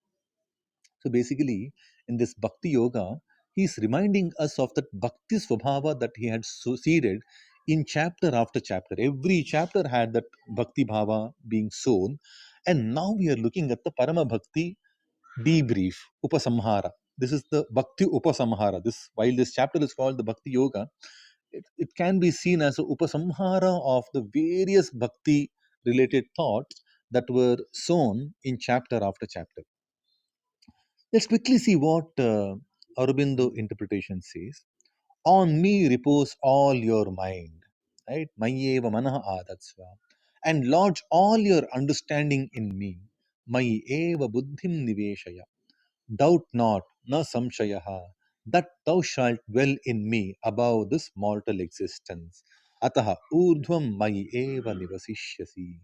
So basically, in this Bhakti Yoga, he is reminding us of that Bhakti Swabhava that he had seeded in chapter after chapter. Every chapter had that Bhakti Bhava being sown. And now we are looking at the Parama Bhakti debrief, Upasamhara. This is the Bhakti Upasamhara. While this chapter is called the Bhakti Yoga, it can be seen as a Upasamhara of the various Bhakti related thoughts that were sown in chapter after chapter. Let's quickly see what Aurobindo interpretation says. On me repose all your mind, right? Mayeva manaha adatsva. And lodge all your understanding in me. Mayi eva buddhim niveshaya. Doubt not, na samshayaha, that thou shalt dwell in me above this mortal existence. Ataha urdhvam mayi eva nivasishyasi.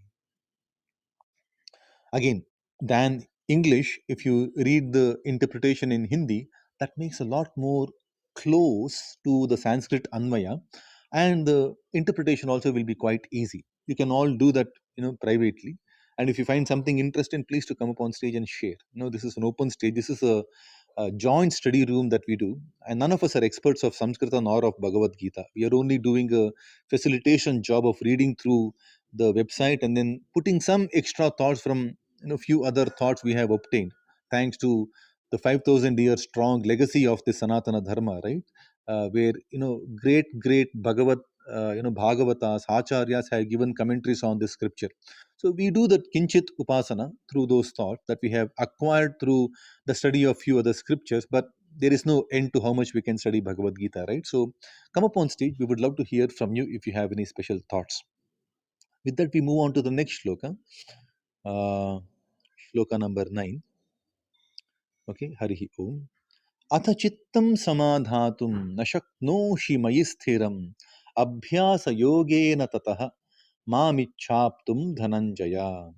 Again, than English, if you read the interpretation in Hindi, that makes a lot more close to the Sanskrit Anvaya, and the interpretation also will be quite easy. You can all do that, privately. And if you find something interesting, please to come up on stage and share. This is an open stage. This is a joint study room that we do, and none of us are experts of Samskrita nor of Bhagavad-Gita. We are only doing a facilitation job of reading through the website and then putting some extra thoughts from few other thoughts we have obtained thanks to the 5,000 year strong legacy of the Sanatana Dharma, right? Where great Bhagavatas, Acharyas have given commentaries on this scripture. So we do that kinchit upasana through those thoughts that we have acquired through the study of few other scriptures, but there is no end to how much we can study Bhagavad Gita, right? So come up on stage. We would love to hear from you if you have any special thoughts. With that, we move on to the next shloka. Shloka number 9. Okay, Harihi Om. Atha chittam samadhatum na shaknoshi mayi sthiram abhyasa yogena tataha mamichhaptum dhananjaya.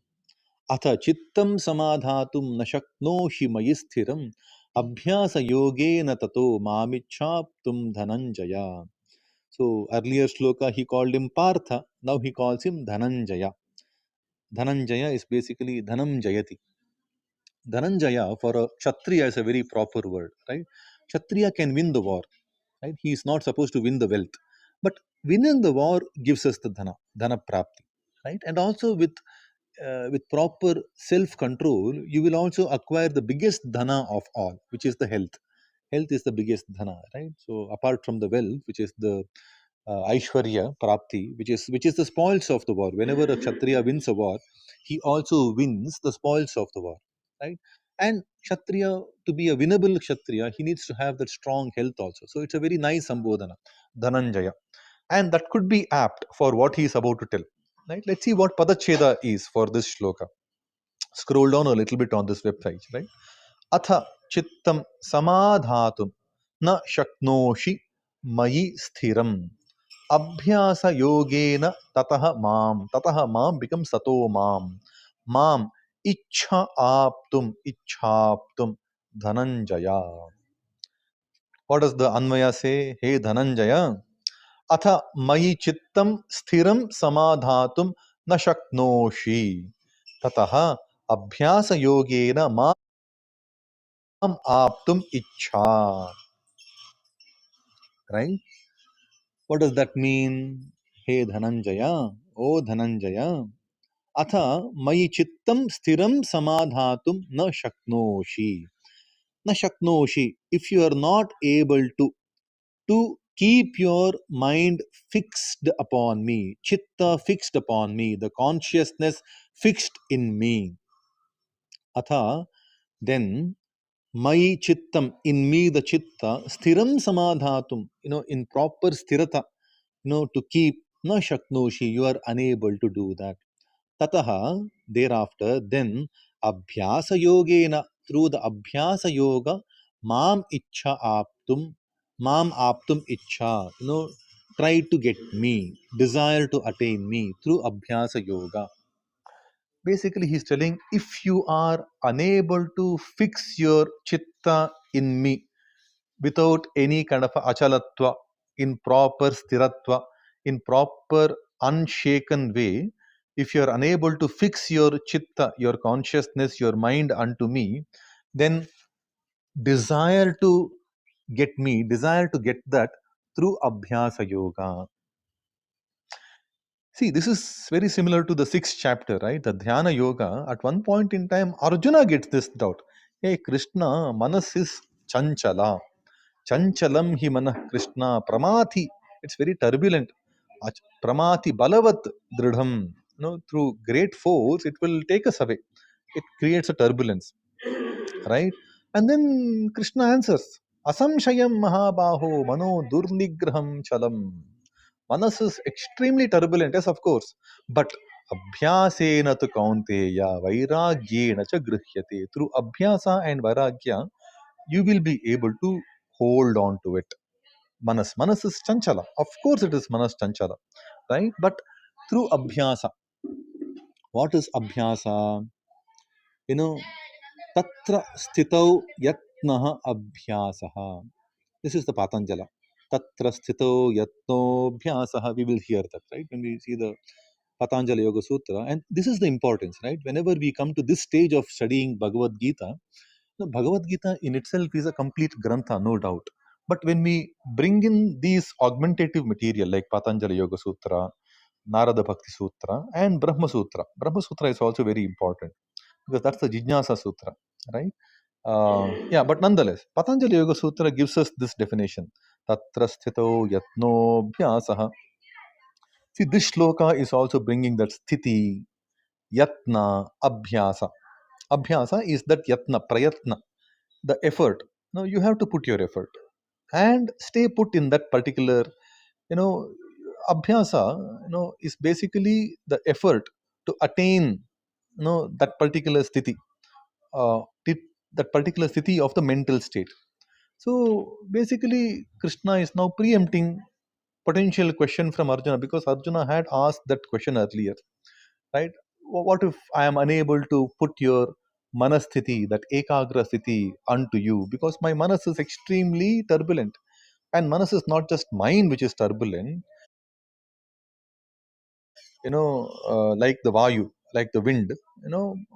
Atha chittam samadhatum na shaknoshi mayi sthiram abhyasa yogena tato mamichhaptum dhananjaya. So earlier shloka he called him Partha, now he calls him Dhananjaya. Dhananjaya is basically Dhanam Jayati. Dhananjaya for a Kshatriya is a very proper word, right? Kshatriya can win the war, right? He is not supposed to win the wealth. But winning the war gives us the dhana prapti, right? And also with proper self-control, you will also acquire the biggest dhana of all, which is the health. Health is the biggest dhana, right? So apart from the wealth, which is the Aishwarya Prapti, which is the spoils of the war. Whenever a Kshatriya wins a war, he also wins the spoils of the war, right? And Kshatriya, to be a winnable Kshatriya, he needs to have that strong health also. So it's a very nice Sambodhana, Dhananjaya. And that could be apt for what he is about to tell. Right? Let's see what Padacheda is for this shloka. Scroll down a little bit on this website, right? Atha chittam samadhatum na shaknoshi mayi sthiram abhyasa yogena tatah mam becomes tato mam ichha aptum dhananjaya. What does the Anvaya say? Hey Dhananjaya, atha mayi chittam sthiram samadhatum na shaknoshi. Tataha abhyasa yogena mam aptum ichha. Right? What does that mean? Hey Dhananjaya, O Dhananjaya, atha mayi chittam sthiram samadhatum na shaknoshi. Na shaknoshi. If you are not able to keep your mind fixed upon me, chitta fixed upon me, the consciousness fixed in me, atha, then my chittam, in me the chitta, sthiram samadhatum, in proper sthirata, to keep, na shaknoshi, you are unable to do that. Tataha, thereafter, then abhyasa yogena, through the abhyasa yoga, mam ichha aptum, mam aptum ichha, try to get me, desire to attain me through abhyasa yoga. Basically, he's telling if you are unable to fix your chitta in me without any kind of achalatva, in proper sthiratva, in proper unshaken way, if you are unable to fix your chitta, your consciousness, your mind unto me, then desire to get me, desire to get that through abhyasa yoga. See, this is very similar to the sixth chapter, right? The Dhyana Yoga. At one point in time, Arjuna gets this doubt. Hey, Krishna, manas is chanchala. Chanchalam hi manah Krishna. Pramati. It's very turbulent. Pramati balavat dridham. Through great force, it will take us away. It creates a turbulence, right? And then Krishna answers, Asamshayam Mahabaho Mano Durnigraham Chalam. Manas is extremely turbulent, yes, of course. But Abhyasena tu Kaunteya Vairagyena cha Grihyate. Through Abhyasa and Vairagya, you will be able to hold on to it. Manas. Manas is Chanchala. Of course, it is Manas Chanchala, right? But through Abhyasa. What is Abhyasa? You know, Tatra Sthitau Yatnaha Abhyasaha. This is the Patanjala. Tatra Sthito Yatno Bhyasaha. We will hear that, right? When we see the Patanjali Yoga Sutra. And this is the importance, right? Whenever we come to this stage of studying Bhagavad-Gita, the Bhagavad-Gita in itself is a complete grantha, no doubt. But when we bring in these augmentative material like Patanjali Yoga Sutra, Narada Bhakti Sutra, and Brahma Sutra. Brahma Sutra is also very important because that's the Jijnasa Sutra, right? Yeah, but nonetheless, Patanjali Yoga Sutra gives us this definition. Tatra sthito yatno bhyasaha. See, this shloka is also bringing that sthiti, yatna, abhyasa. Abhyasa is that yatna, prayatna, the effort. Now you have to put your effort and stay put in that particular, you know, abhyasa, is basically the effort to attain, that particular sthiti, uh, tit- that particular sthiti of the mental state. So basically, Krishna is now preempting potential question from Arjuna because Arjuna had asked that question earlier, right? What if I am unable to put your manasthiti, that ekagra sthiti, unto you because my manas is extremely turbulent, and manas is not just mind which is turbulent, like the vayu, like the wind.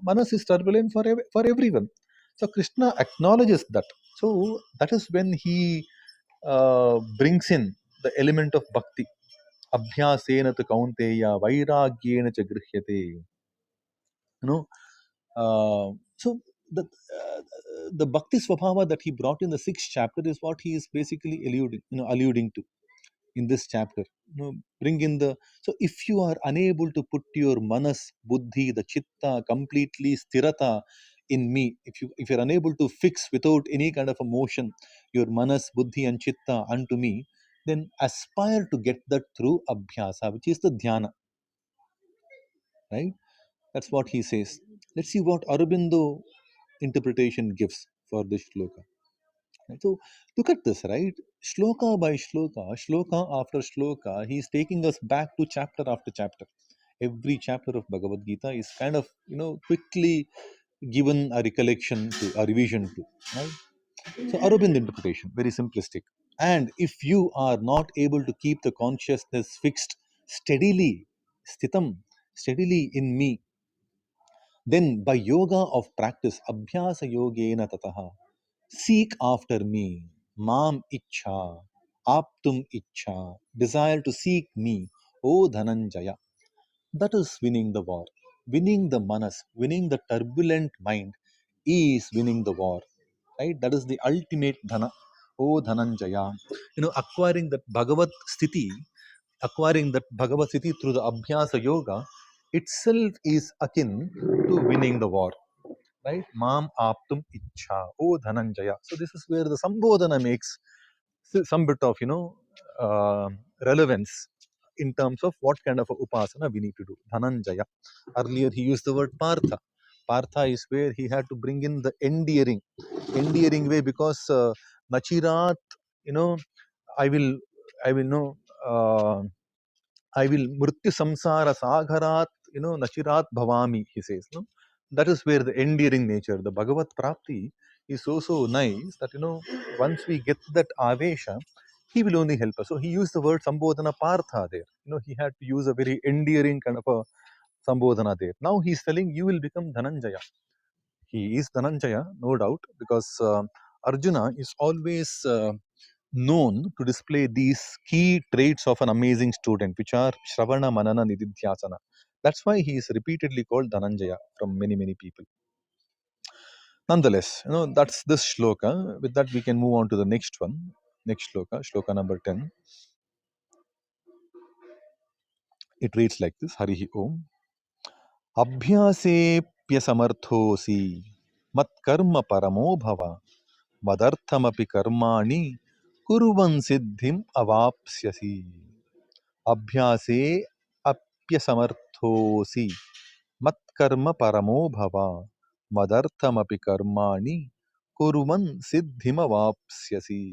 Manas is turbulent for everyone. So Krishna acknowledges that. So that is when he brings in the element of bhakti. Abhyasena tu kaunteya vairagyena cha grihyate. So the bhakti swabhava that he brought in the sixth chapter is what he is basically alluding to in this chapter. Bring in the so if you are unable to put your manas, buddhi, the chitta completely sthirata in me, if you're unable to fix without any kind of a motion your manas, buddhi, and chitta unto me, then aspire to get that through abhyasa, which is the dhyana, right? That's what he says. Let's see what Aurobindo interpretation gives for this shloka. Right? So look at this, right? Shloka by shloka, shloka after shloka, he is taking us back to chapter after chapter. Every chapter of Bhagavad Gita is kind of, quickly given a recollection to, a revision to, right? So Aurobind interpretation, very simplistic. And if you are not able to keep the consciousness fixed steadily, sthitam, steadily in me, then by yoga of practice, abhyasa yogena tataha, seek after me, mam ichha, aptum ichha, desire to seek me, O Dhananjaya. That is winning the war. Winning the manas, winning the turbulent mind is winning the war. Right? That is the ultimate dhana. O Dhananjaya. Acquiring that Bhagavad Sthiti, acquiring that Bhagavad Sthiti through the Abhyasa Yoga itself is akin to winning the war. Right? Mam aptum ichha. O Dhananjaya. So this is where the Sambodhana makes some bit of uh, relevance in terms of what kind of a upasana we need to do. Dhananjaya. Earlier he used the word Partha. Partha is where he had to bring in the endearing way, because Nachirat, you know, I will know, I will mrityu samsara sagarat, Nachirat bhavami, he says. No? That is where the endearing nature, the Bhagavat Prapti is so nice that, once we get that avesha, he will only help us. So he used the word Sambodhana Partha there. He had to use a very endearing kind of a Sambodhana there. Now he's telling you will become Dhananjaya. He is Dhananjaya, no doubt, because Arjuna is always known to display these key traits of an amazing student, which are Shravana, Manana, Nididhyasana. That's why he is repeatedly called Dhananjaya from many, many people. Nonetheless, that's this shloka. With that, we can move on to the next one. Next shloka, shloka number 10. It reads like this: Harihi Om. Abhyaseप्यसमर्थोऽसि मत्कर्म परमो भव मदर्थमपि कर्माणि कुर्वन् सिद्धिम् अवाप्स्यसि. अभ्यासे अप्यसमर्थोऽसि मत्कर्म परमो भव मदर्थमपि कर्माणि कुर्वन् सिद्धिमवाप्स्यसि.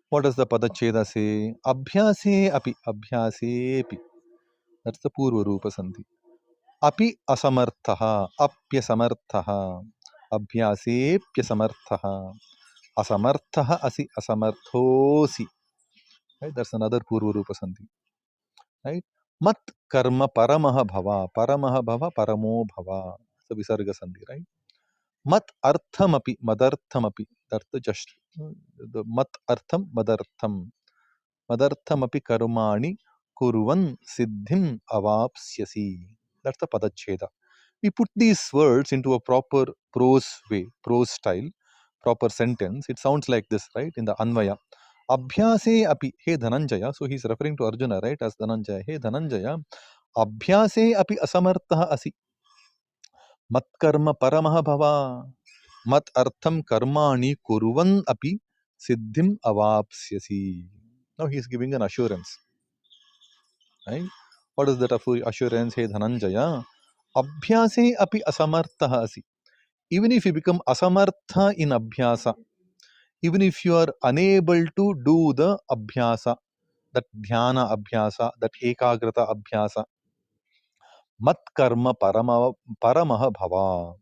What does the padacheda say? Abhyase api, abhyase api. That's the purva rupa sandhi. Api asamarthaha, apyasamarthaha, abhyasepyasamarthaha, asamarthaha asi asamarthosi. Right? That's another purva rupa sandhi. Right? Mat karma paramaha bhava, paramaha bhava, paramo bhava. So visarga sandhi, right? Mat arthamapi, madarthamapi. That's the just the mat artham, madartham. Madarthamapi karmani kurvan siddhim avapsyasi. That's the padacheda. We put these words into a proper prose way, prose style, proper sentence. It sounds like this, right? In the Anvaya. Abhyase api, hey Dhananjaya. So he's referring to Arjuna, right? As Dhananjaya. Hey Dhananjaya. Abhyase api asamartha asi. Mat karma paramaha bhava. Mat artham karmani kurvan api siddhim avapsyasi. Now he is giving an assurance, right? What is that assurance? Hey Dhananjaya. Abhyase api asamartha asi. Even if you become asamartha in abhyasa, even if you are unable to do the abhyasa, that dhyana abhyasa, that ekagrata abhyasa, mat karma paramaha bhava.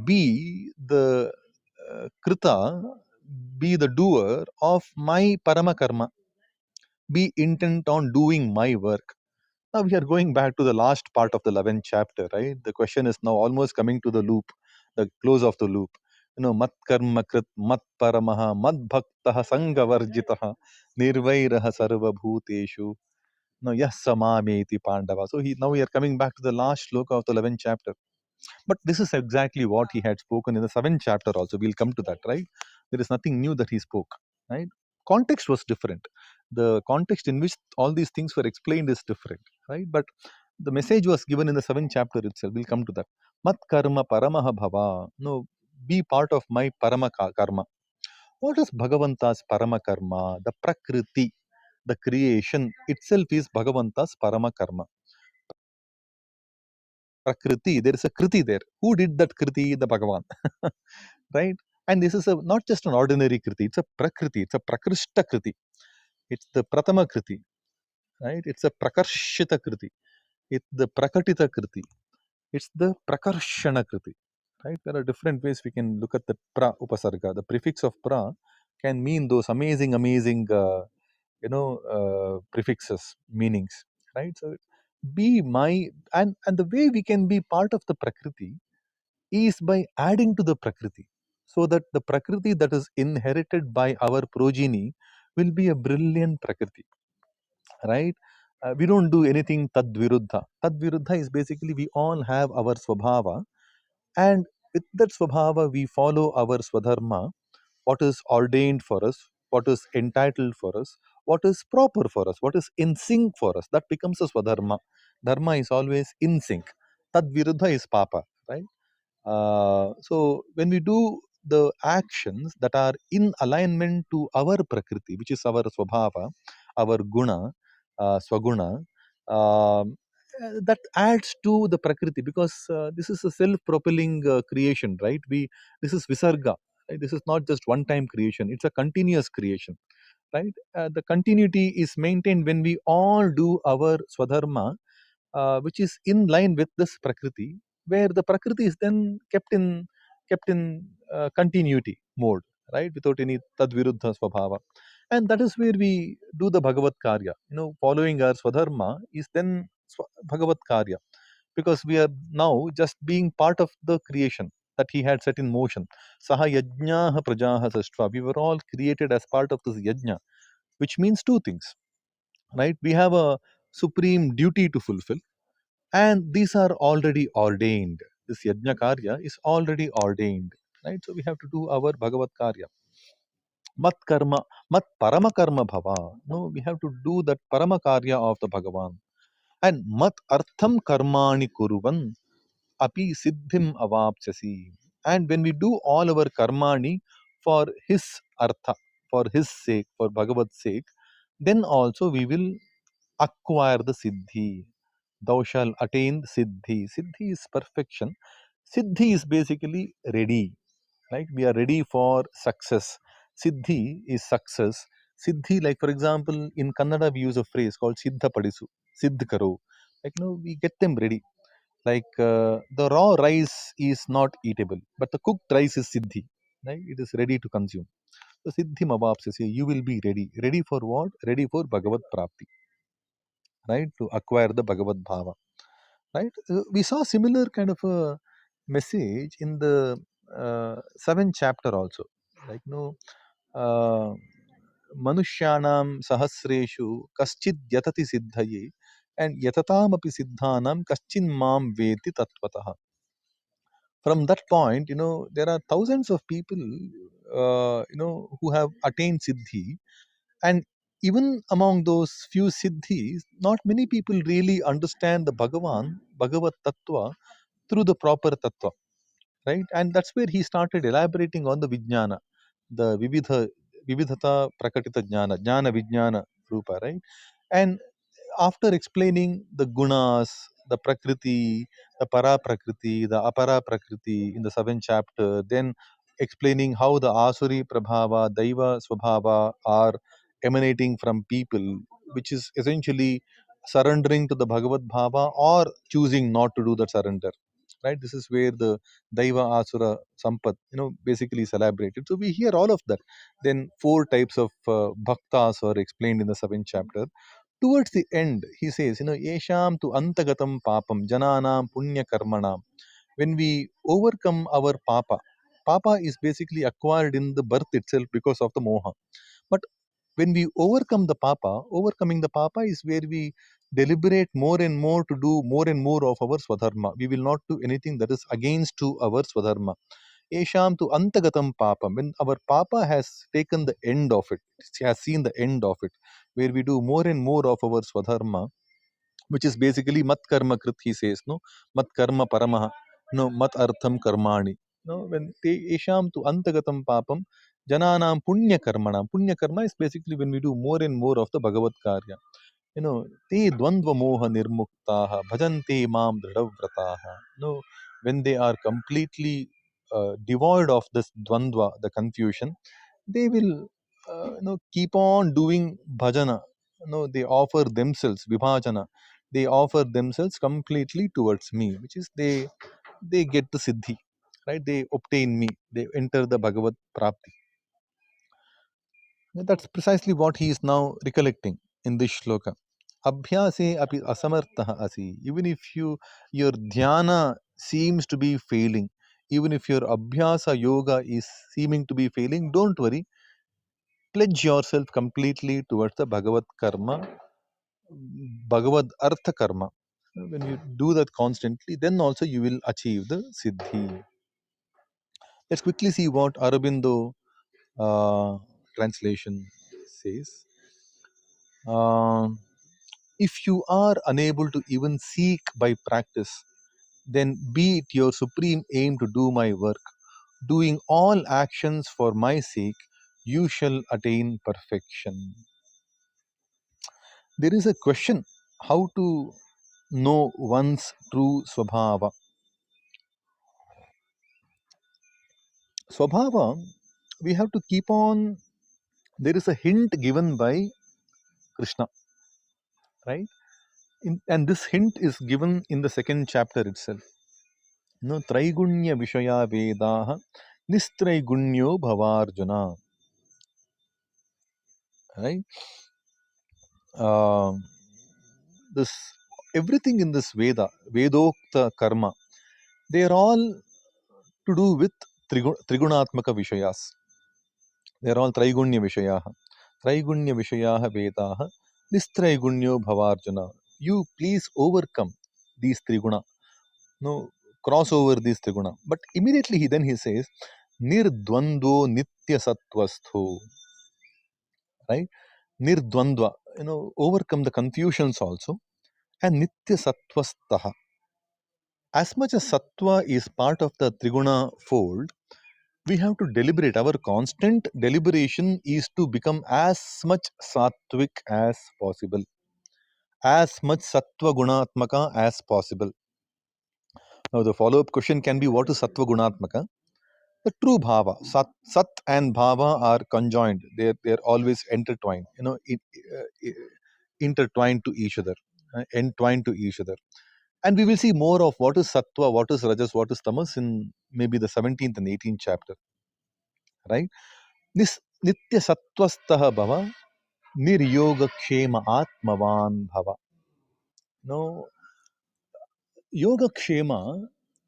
Be the krita, be the doer of my parama karma, be intent on doing my work. Now we are going back to the last part of the 11th chapter, right? The question is now almost coming to the loop, the close of the loop. Mat karma krit, mat paramaha, mat bhaktaha, sangavarjitaha, nirvairaha sarva bhuteshu. No, yes, samameti pandava. So now we are coming back to the last shloka of the 11th chapter. But this is exactly what he had spoken in the 7th chapter also. We'll come to that, right? There is nothing new that he spoke, right? Context was different. The context in which all these things were explained is different, right? But the message was given in the 7th chapter itself. We'll come to that. Mat karma paramaha bhava. No, be part of my karma. What is Bhagavanta's parama karma? The prakriti, the creation itself is Bhagavanta's parama karma. Prakriti, there is a kriti there. Who did that kriti? The Bhagavan. Right? And this is not just an ordinary kriti, it's a prakriti, it's a prakrishta kriti. It's the pratama kriti, right? It's a prakarshita kriti. It's the prakatita kriti. It's the prakarshana kriti. right? There are different ways we can look at the pra upasarga. The prefix of pra can mean those amazing prefixes, meanings, right? So be my, and the way we can be part of the prakriti is by adding to the prakriti, so that the prakriti that is inherited by our progeny will be a brilliant prakriti, right? We don't do anything tadviruddha. Tadviruddha is basically we all have our swabhava, and with that swabhava we follow our swadharma, what is ordained for us, what is entitled for us, what is proper for us, what is in sync for us. That becomes a swadharma. Dharma is always in sync. Tadviruddha is papa, right? So when we do the actions that are in alignment to our prakriti, which is our swabhava, our guna, swaguna, that adds to the prakriti, because this is a self-propelling creation, right? This is visarga. Right? This is not just one-time creation; it's a continuous creation, right? The continuity is maintained when we all do our swadharma, which is in line with this prakriti, where the prakriti is then kept in continuity mode, right, without any tadviruddha svabhava. And that is where we do the Bhagavad Karya. Following our swadharma is then Bhagavad Karya, because we are now just being part of the creation that he had set in motion. Saha yajnaha prajaha sastva. We were all created as part of this yajna, which means two things, right? We have a supreme duty to fulfill, and these are already ordained. This yajna karya is already ordained, right? So we have to do our Bhagavad Karya. Mat karma, mat parama karma bhava. No, we have to do that parama karya of the Bhagavan. And mat artham karmani kuruvan api siddhim avapsyasi. And when we do all our karmani for his artha, for his sake, for Bhagavat's sake, then also we will acquire the siddhi. Thou shall attain siddhi. Siddhi is perfection. Siddhi is basically ready, right? We are ready for success. Siddhi is success. Siddhi, like for example, in Kannada we use a phrase called Siddha Padisu, Siddh Karo. We get them ready. The raw rice is not eatable, but the cooked rice is Siddhi, right? It is ready to consume. So Siddhi Mavapsasi, you will be ready. Ready for what? Ready for Bhagavad Prapti, right? To acquire the Bhagavad Bhava, right? We saw similar kind of a message in the seventh chapter also. Like, uh, Manushyanam sahasreshu kaschid yatati siddhaye, and yatatam api siddhanam kaschin mam veti tattvataha. From that point, there are thousands of people, who have attained siddhi, and even among those few siddhis, not many people really understand the Bhagavat Tattva through the proper Tattva, right? And that's where he started elaborating on the Vijnana, the Vividhata Prakatita Jnana Vijnana Rupa, right? And after explaining the gunas, the prakriti, the para prakriti, the apara prakriti in the seventh chapter, then explaining how the asuri prabhava, daiva swabhava are emanating from people, which is essentially surrendering to the Bhagavad Bhava or choosing not to do that surrender. Right? This is where the Daiva Asura Sampat, basically is elaborated. So we hear all of that. Then four types of bhaktas are explained in the seventh chapter. Towards the end, he says, Yesham tu antagatam papam, jananam punya karmanam. When we overcome our papa is basically acquired in the birth itself because of the moha. But when we overcoming the papa is where we deliberate more and more to do more and more of our swadharma. We will not do anything that is against to our swadharma. Esham to antagatam papam. When our papa has taken the end of it, has seen the end of it, where we do more and more of our swadharma, which is basically mat karma krit, he says, no, mat karma paramaha, no, mat artham karmani. No, when te esham to antagatam papam, jananam punya karma is basically when we do more and more of the Bhagavad Karya. Te dvandva moha nirmuktaha bhajante mam dridhavrataha. No, when they are completely devoid of this dvandva, the confusion, they will keep on doing bhajana. They offer themselves vibhajana. They offer themselves completely towards me, which is they get the siddhi, right? They obtain me, they enter the Bhagavad Prapti. That's precisely what he is now recollecting in this shloka. Abhyase api asamartha asi. Even if your dhyana seems to be failing, even if your abhyasa yoga is seeming to be failing, don't worry. Pledge yourself completely towards the Bhagavad karma, Bhagavad artha karma. When you do that constantly, then also you will achieve the siddhi. Let's quickly see what Aurobindo translation says. Um, if you are unable to even seek by practice, then be it your supreme aim to do my work. Doing all actions for my sake, you shall attain perfection. There is a question how to know one's true swabhava. Swabhava, we have to keep on, there is a hint given by Krishna, right? And this hint is given in the second chapter itself. No, Traigunya Vishaya Vedaha Nistraigunyo Bhavarjuna, right? Uh, this everything in this Veda, Vedokta Karma, they are all to do with Trigunatmaka Vishayas. They are all Traigunya Vishayaha. Traigunya Vishayaha Vedaha Nistraigunyo Bhavarjuna. You please overcome these Triguna. No, cross over these Triguna. But immediately he says, Nirdvando Nitya Sattvastho. Right? Nirdvandva. Overcome the confusions also. And Nitya Sattvastaha. As much as Sattva is part of the Triguna fold, we have to deliberate. Our constant deliberation is to become as much sattvic as possible, as much sattva gunatmaka as possible. Now, the follow up question can be, what is sattva gunatmaka? The true bhava. Sat and bhava are conjoined, they're always intertwined, intertwined to each other, entwined to each other. And we will see more of what is sattva, what is rajas, what is tamas in maybe the 17th and 18th chapter, right? This nitya sattvastaha bhava Niryogakshema Atmavan Bhava. Now, Yogakshema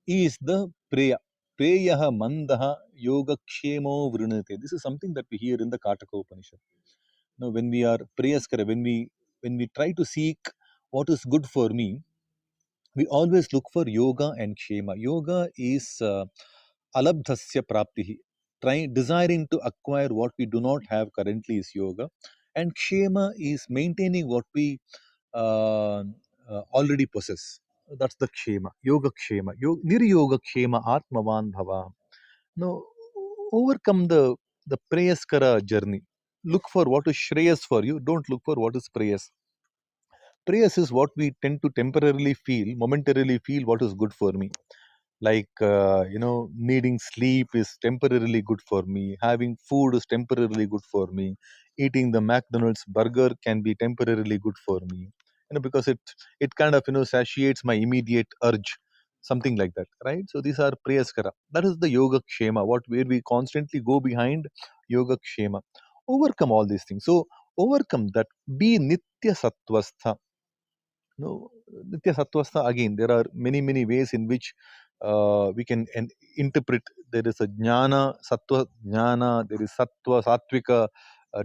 is the Preya. Preyaha Mandaha Yogakshemo Vrunate. This is something that we hear in the Kataka Upanishad. Now, when we are Preyaskara, when we try to seek what is good for me, we always look for yoga and kshema. Yoga is alabdhasya praptihi. Desiring to acquire what we do not have currently is yoga. And kshema is maintaining what we uh, already possess. That's the kshema, yoga kshema, niryoga kshema, atmavan bhava. Now, overcome the preyaskara journey. Look for what is shreyas for you. Don't look for what is preyas. Preyas is what we tend to temporarily feel, momentarily feel what is good for me. Like, needing sleep is temporarily good for me. Having food is temporarily good for me. Eating the McDonald's burger can be temporarily good for me. Because it kind of, satiates my immediate urge, something like that, right? So these are preyaskara. That is the yoga kshema, where we constantly go behind yoga kshema. Overcome all these things. So overcome that. Be nitya sattvastha. No, Nitya Sattvastha, again, there are many ways in which we can interpret. There is a Jnana, Sattva Jnana, there is Sattva, Sattvika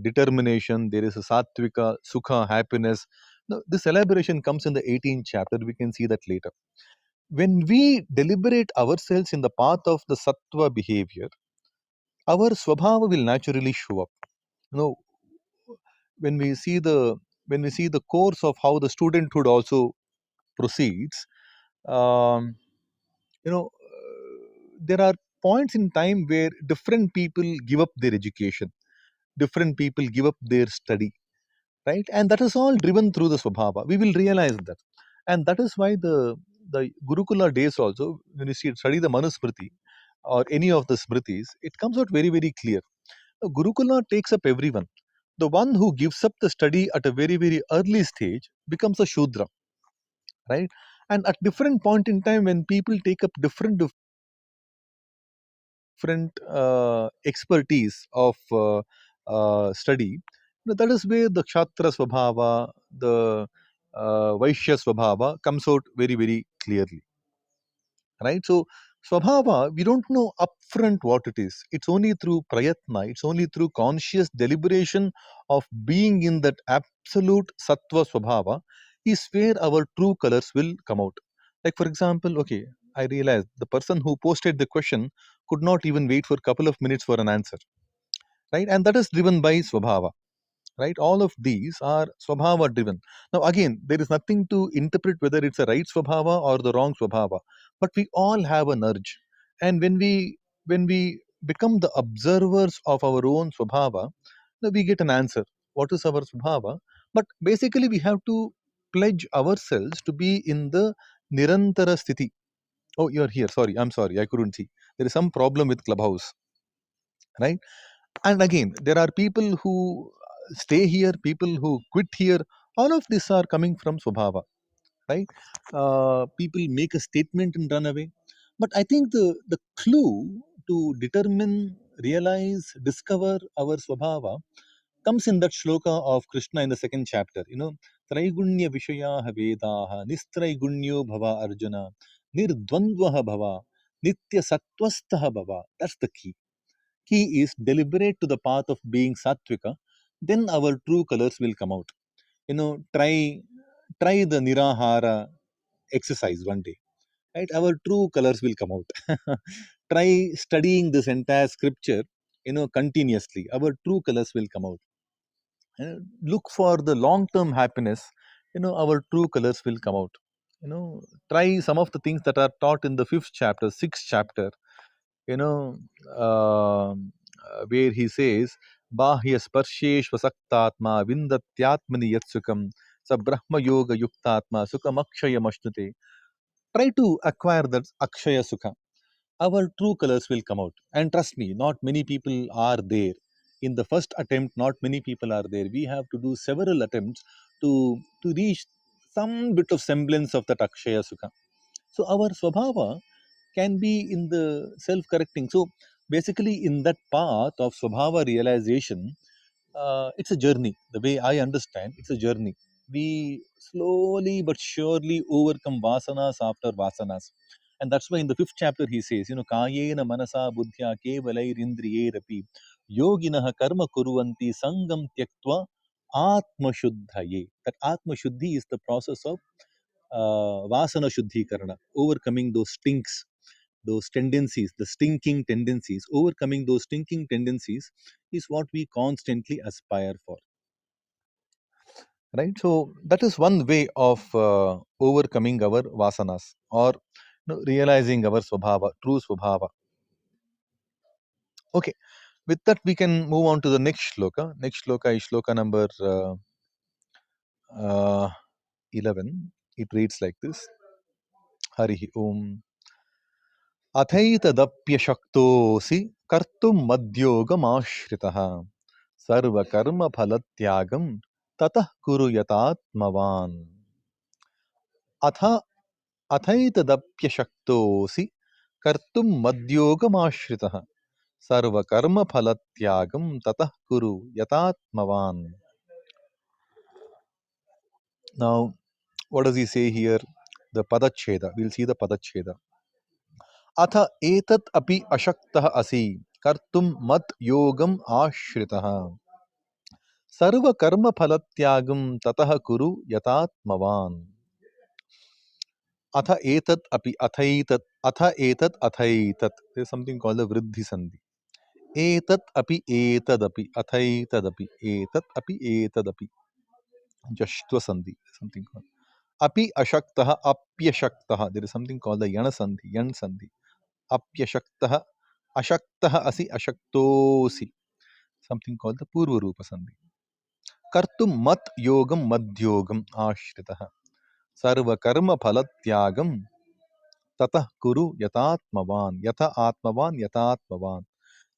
determination, there is a Sattvika, Sukha, happiness. Now, this elaboration comes in the 18th chapter. We can see that later. When we deliberate ourselves in the path of the Sattva behavior, our Swabhava will naturally show up. You know, when we see the course of how the studenthood also proceeds, um, there are points in time where different people give up their education, different people give up their study, right? And that is all driven through the swabhava. We will realize that. And that is why the Gurukula days also, when you study the Manusmriti or any of the Smritis, it comes out very, very clear. Gurukula takes up everyone. The one who gives up the study at a very, very early stage becomes a Shudra, right? And at different point in time, when people take up different different expertise of study, that is where the Kshatriya Swabhava, the Vaishya Swabhava comes out very, very clearly, right? So Swabhava, we don't know upfront what it is. It's only through prayatna, it's only through conscious deliberation of being in that absolute Sattva Swabhava is where our true colors will come out. Like for example, okay, I realized the person who posted the question could not even wait for a couple of minutes for an answer, right? And that is driven by Swabhava, right? All of these are Swabhava driven. Now, again, there is nothing to interpret whether it's a right Swabhava or the wrong Swabhava, but we all have an urge. And when we become the observers of our own Swabhava, now we get an answer. What is our Swabhava? But basically, we have to pledge ourselves to be in the Nirantara Sthiti. Oh, you're here. Sorry, I'm sorry. I couldn't see. There is some problem with Clubhouse, right? And again, there are people who stay here, people who quit here. All of these are coming from Swabhava, right? People make a statement and run away. But I think the clue to determine, realize, discover our Swabhava comes in that shloka of Krishna in the second chapter. Traigunya Vishayaha Vedaha Nistraigunyo Bhava Arjuna Nirdvandvaha Bhava Nitya Sattvastaha Bhava. That's the key. Key is deliberate to the path of being sattvika, then our true colors will come out. Try the nirahara exercise one day, right? Our true colors will come out. Try studying this entire scripture, continuously. Our true colors will come out. Look for the long-term happiness. Our true colors will come out. Try some of the things that are taught in the fifth chapter, sixth chapter, you know, where he says, Bahya Sparsheshvasaktatma Vindatyatmani Yatsukam Sa Brahma Yoga Yuktatma Sukam Akshaya Mashnute. Try to acquire that Akshaya Sukha. Our true colors will come out. And trust me, not many people are there. In the first attempt, not many people are there. We have to do several attempts to reach some bit of semblance of that Akshaya Sukha. So our Swabhava can be in the self-correcting. So basically, in that path of Swabhava realization, it's a journey. The way I understand, it's a journey. We slowly but surely overcome vasanas after vasanas. And that's why in the fifth chapter he says, Kayena manasa buddhya kevalair indriyerapi yoginaha karma kuruvanti sangam tyaktva atma shuddhaye. That atma shuddhi is the process of vasana shuddhikarana, overcoming those stinks, those tendencies, the stinking tendencies. Overcoming those stinking tendencies is what we constantly aspire for, right? So that is one way of overcoming our vasanas, or realizing our swabhava, true swabhava. Okay, with that we can move on to the next shloka. Next shloka is shloka number 11. It reads like this: Harihi Om. अथैतदप्यशक्तोऽसि कर्तुं मद्योगमाश्रितः सर्वकर्मफलत्यागं ततः कुरु यतात्मवान् अथ अथैतदप्यशक्तोऽसि कर्तुं मद्योगमाश्रितः सर्वकर्मफलत्यागं ततः कुरु यतात्मवान्. Now, what does he say here? The padacheda. We'll see the padacheda. अथ एतत् अपि अशक्तः असि कर्तुं मत् योगम् आश्रितः सर्वकर्मफलत्यागं ततः कुरु यतात्मवान्. अथ एतत् अपि अथैतत्. There is something called the vriddhi sandhi. एतत् अपि एतदपि अथैतदपि एतत् अपि एतदपि जश्त्व sandhi. Something called api ashaktah apyashaktah. There is something called the yana sandhi. Yan sandhi. Apyashaktah ashaktah asi ashaktosi. Something called the purva rupa sandhi. Kartum mat yogam madhyogam ashritah. Sarva karma phalatyagam tatah kuru yatatmavan. Yata atmavan yatatmavan.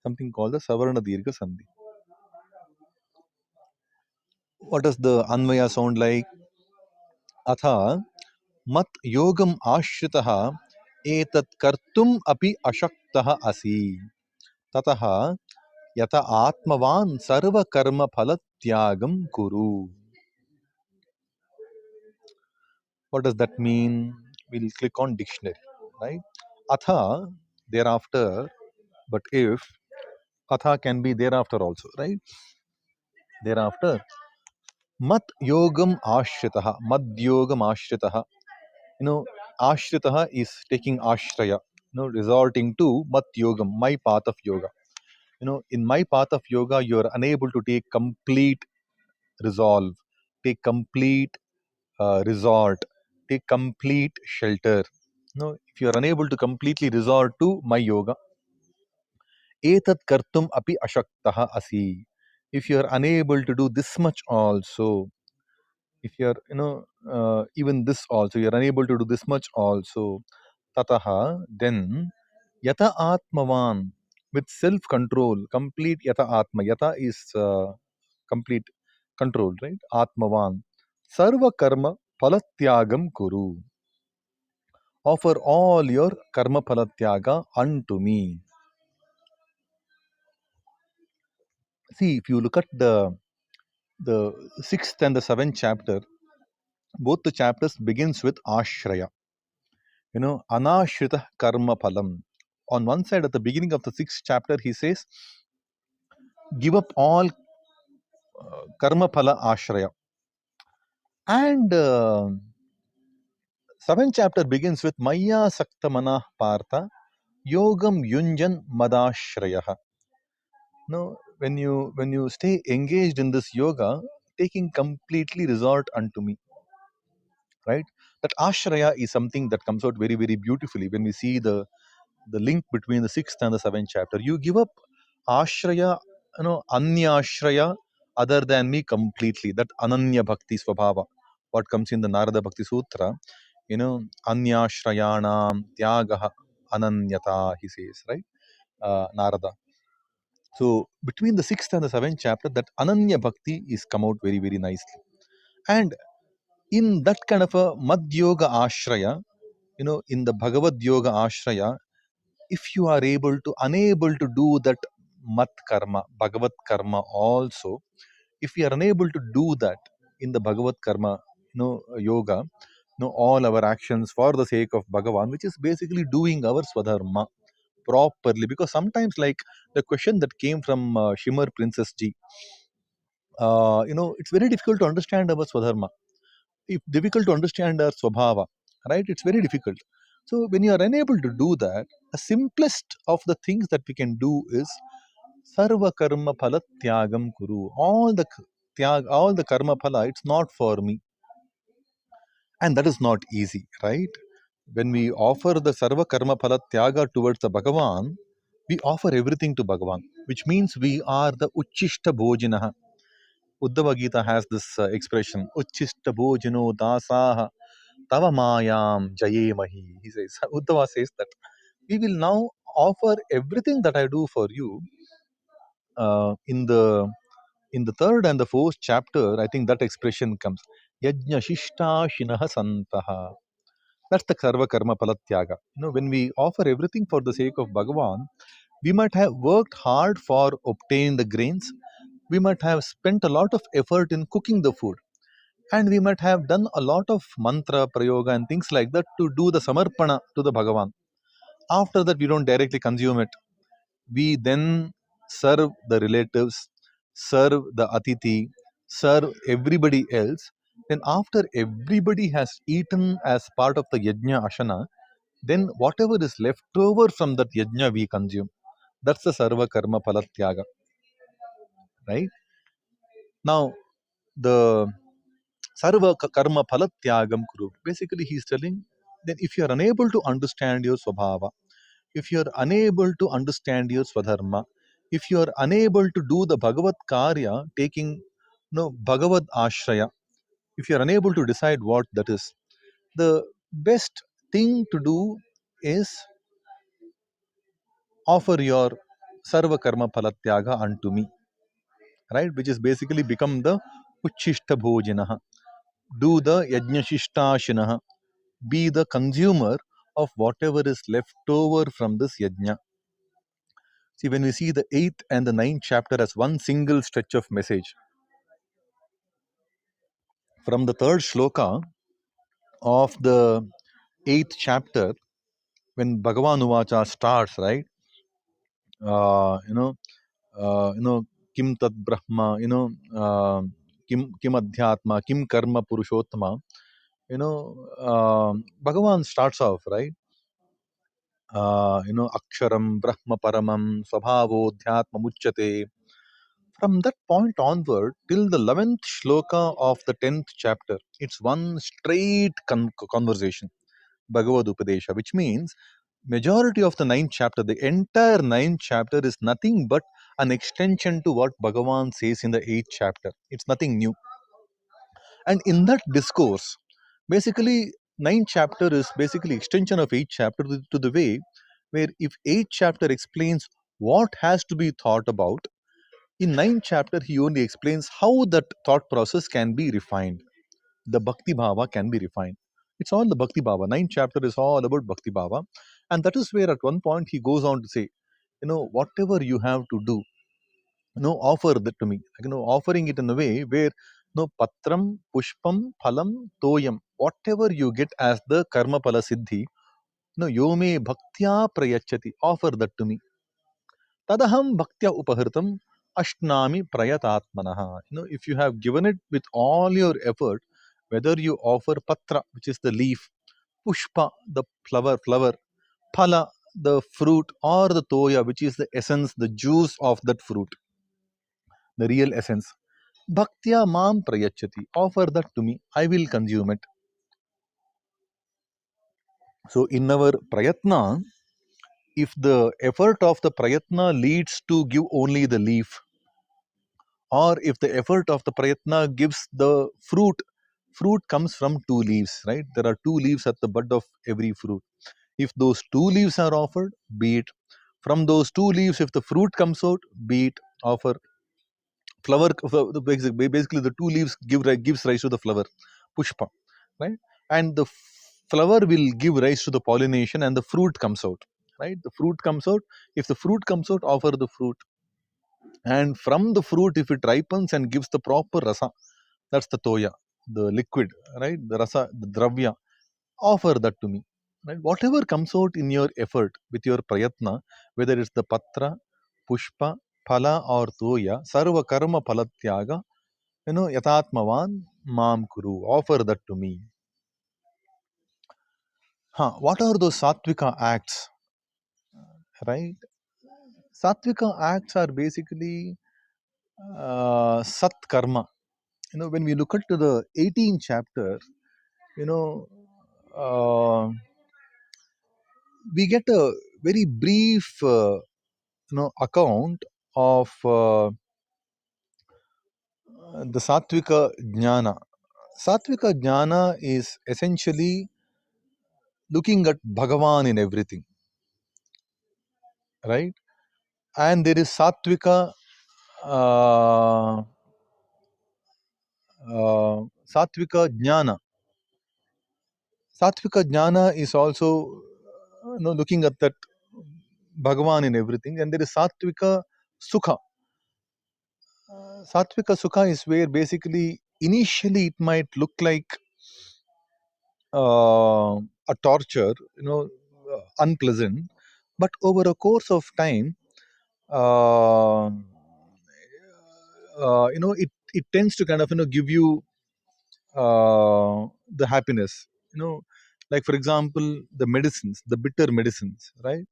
Something called the savarna dirgha sandhi. What does the anvaya sound like? Atha mat yogam ashritah etat kartum api ashaktah asi. Tataha yata atmavan sarva karma phalatyagam kuru. What does that mean? We'll click on dictionary, right? Atha, thereafter, but if, atha can be thereafter also, right? Thereafter, mat yogam ashritaha, mad yogam ashritaha. Ashritaha is taking ashraya, resorting to mat yogam, my path of yoga. In my path of yoga, you are unable to take complete resolve, take complete resort, take complete shelter. If you are unable to completely resort to my yoga, etat kartum api ashaktaha asi. If you are unable to do this much also, if you are, even this also, you are unable to do this much also, tataha, then yata atmavan, with self control, complete yata atma. Yata is complete control, right? Atmavan. Sarva karma palatyagam kuru. Offer all your karma palatyaga unto me. See, if you look at the sixth and the seventh chapter, both the chapters begins with ashraya. Anashrita karma phalam. On one side, at the beginning of the sixth chapter, he says, give up all karma phala ashraya. And seventh chapter begins with Maya Saktamana Partha Yogam Yunjan Madashrayah. When you stay engaged in this yoga, taking completely resort unto me, right? That ashraya is something that comes out very, very beautifully when we see the link between the sixth and the seventh chapter. You give up ashraya, anyashraya, other than me completely. That ananya bhakti swabhava, what comes in the Narada Bhakti Sutra, anyashrayanam tyagaha ananyata, he says, right? Narada. So between the sixth and the seventh chapter, that ananya bhakti is come out very, very nicely. And in that kind of a mad yoga ashraya, in the Bhagavad Yoga ashraya, if you are unable to do that mat karma, Bhagavad karma also, if we are unable to do that in the Bhagavad karma, yoga, all our actions for the sake of Bhagavan, which is basically doing our swadharma properly. Because sometimes, like the question that came from Shimmer Princess Ji, it's very difficult to understand our swadharma. It's difficult to understand our swabhava, right? It's very difficult. So when you are unable to do that, the simplest of the things that we can do is sarva karma phala tyagam kuru. All the karma phala, it's not for me, and that is not easy, right? When we offer the sarva karma phala tyaga towards the Bhagavan, we offer everything to Bhagavan, which means we are the uchishta bhojinaha. Bhagavad-Gita has this expression, uchishta bhojino dasaha tava mayam jayemahi. He says, Uddhava says that we will now offer everything that I do for you. In the third and the fourth chapter, I think that expression comes. Yajna shishta shinaha santaha. That's the karma karma palatyaga. When we offer everything for the sake of Bhagavan, we might have worked hard for obtaining the grains. We might have spent a lot of effort in cooking the food. And we might have done a lot of mantra, prayoga, and things like that to do the samarpana to the Bhagavan. After that, we don't directly consume it. We then serve the relatives, serve the atiti, serve everybody else. Then, after everybody has eaten as part of the yajna ashana, then whatever is left over from that yajna we consume. That's the sarva karma palatyaga, right? Now, the sarva karma palatyagam kuru. Basically, he's telling that if you are unable to understand your swabhava, if you are unable to understand your swadharma, if you are unable to do the Bhagavad Karya, taking Bhagavad Ashraya, if you are unable to decide what that is, the best thing to do is offer your sarva karma palatyaga unto me, right? Which is basically become the uchishta bhojinaha. Do the yajna shishtashinah. Be the consumer of whatever is left over from this yajna. See, when we see the 8th and the 9th chapter as one single stretch of message, from the 3rd shloka of the 8th chapter, when Bhagavan Uvacha starts, right? Uh, you know, Kim Tat Brahma, Kim Adhyatma, Kim Karma Purushottama, Bhagavan starts off, right? Aksharam Brahma Paramam Swabhavo Dhyatma Muchyate. From that point onward till the 11th shloka of the 10th chapter, it's one straight conversation, Bhagavad Upadesha, which means majority of the 9th chapter, the entire 9th chapter is nothing but an extension to what Bhagavan says in the 8th chapter. It's nothing new. And in that discourse, basically, 9th chapter is basically extension of 8th chapter to the way where if 8th chapter explains what has to be thought about, in 9th chapter, he only explains how that thought process can be refined. The Bhakti Bhava can be refined. It's all the Bhakti Bhava. 9th chapter is all about Bhakti Bhava. And that is where at one point he goes on to say, whatever you have to do, offer that to me. Offering it in a way where, patram, pushpam, phalam, toyam, whatever you get as the karma pala siddhi, yome bhaktya prayachati, offer that to me. Tadaham bhaktya upahritam ashnami prayatatmanaha. If you have given it with all your effort, whether you offer patra, which is the leaf, pushpa, the flower, phala, the fruit, or the toya, which is the essence, the juice of that fruit, the real essence. Bhaktya mam prayachati. Offer that to me. I will consume it. So, in our prayatna, if the effort of the prayatna leads to give only the leaf, or if the effort of the prayatna gives the fruit comes from two leaves, right? There are two leaves at the bud of every fruit. If those two leaves are offered, be it. From those two leaves, if the fruit comes out, be it. Offer flower. Basically, the two leaves gives rise to the flower, pushpa, right? And the flower will give rise to the pollination, and the fruit comes out, right? The fruit comes out. If the fruit comes out, offer the fruit. And from the fruit, if it ripens and gives the proper rasa, that's the toya, the liquid, right? The rasa, the dravya, offer that to me. Right? Whatever comes out in your effort with your prayatna, whether it's the patra, pushpa, phala or toya, sarva karma phalatyaga, yatatmavan mam kuru, offer that to me. What are those sattvika acts? Right? Sattvika acts are basically sat karma. When we look at the 18th chapter, you know, uh, we get a very brief, account of the Sattvika Jnana. Sattvika Jnana is essentially looking at Bhagavan in everything, right? And there is uh, Sattvika Jnana. Sattvika Jnana is also looking at that Bhagavan in everything, and there is Sattvika Sukha. Sattvika Sukha is where basically initially it might look like a torture, unpleasant, but over a course of time, uh, it tends to kind of give you the happiness. Like for example, the medicines, the bitter medicines, right?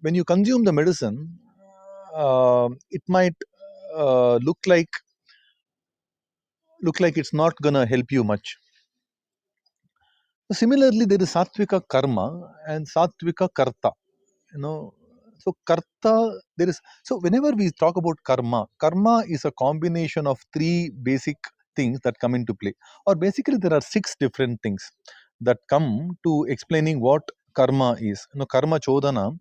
When you consume the medicine, it might look like it's not gonna help you much. Similarly, there is Sattvika Karma and Sattvika Karta. You know, so Karta, there is, so whenever we talk about karma is a combination of three basic things that come into play. Or basically, there are six different things that come to explaining what karma is. Karma Chodana,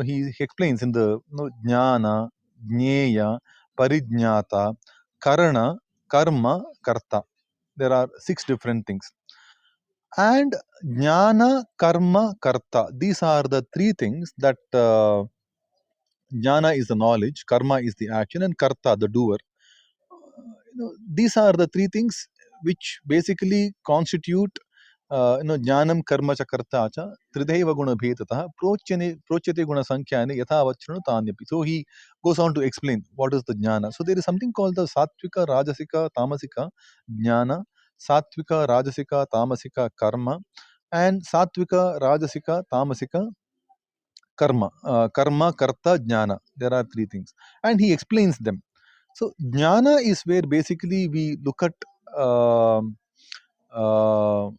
he explains in the Jnana, Jnaya, Parijnata, Karana, Karma, Karta. There are six different things. And jnana, karma, karta. These are the three things that Jnana is the knowledge, karma is the action, and karta, the doer. These are the three things which basically constitute jnanam karma cha karta cha tridaiva guna bhetataha prochate guna sankhyane yatha vachranu tanyapi. So he goes on to explain what is the jnana. So there is something called the sattvika, rajasika, tamasika jnana, sattvika, rajasika, tamasika karma, and sattvika, rajasika, tamasika karma. Karma, karta, jnana. There are three things, and he explains them. So jnana is where basically we um uh,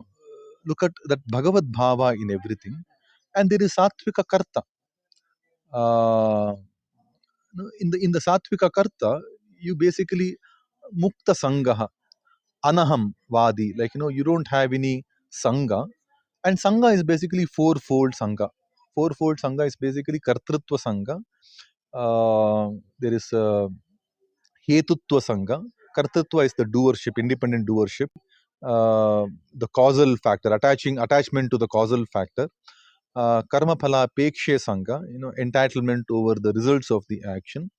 look at that Bhagavad Bhava in everything, and there is Sattvika Karta. Uh, in the Sattvika Karta, you basically Mukta Sangaha, Anaham Vadi, like you don't have any Sangha, and Sangha is basically fourfold Sangha. Fourfold Sangha is basically Kartrutva Sangha. There is Hetutva Sangha. Kartatva is the doership, independent doership. The causal factor, attachment to the causal factor. Karma phala pekshe sangha, entitlement over the results of the action,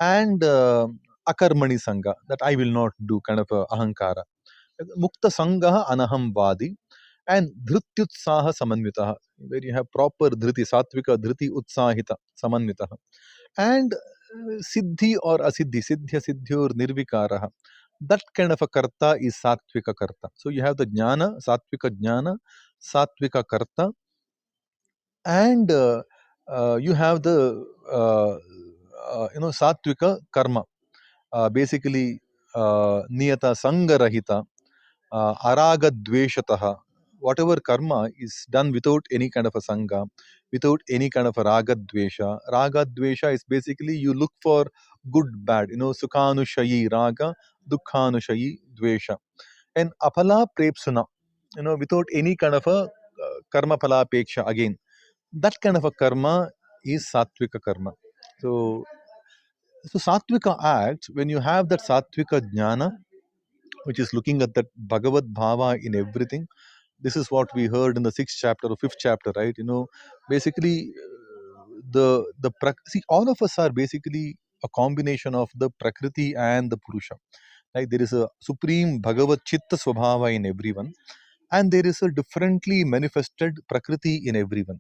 and akarmani sangha, that I will not do, kind of ahankara. Mukta sangha anaham vadi, and dhrityutsaha samanvitaha, where you have proper dhriti, sattvika dhriti utsahita samanvitaha, and siddhi or asiddhi, siddhya siddhyor nirvikaraha. That kind of a karta is sattvika karta. So you have the jnana, sattvika karta, and you have the sattvika karma, basically niyata sangarahita, araga dveshataha. Whatever karma is done without any kind of a sangha, without any kind of a raga dvesha. Raga dvesha is basically you look for good bad, sukhanushayi raga, dukkhanushayi dvesha, and apala prepsuna, without any kind of a karma phala peksha. Again, that kind of a karma is sattvika karma. So, so sattvika acts, when you have that sattvika jnana, which is looking at that Bhagavad Bhava in everything. This is what we heard in the sixth chapter or fifth chapter, right? Basically, see, all of us are basically a combination of the Prakriti and the Purusha. Like there is a supreme Bhagavad Chitta Swabhava in everyone, and there is a differently manifested Prakriti in everyone,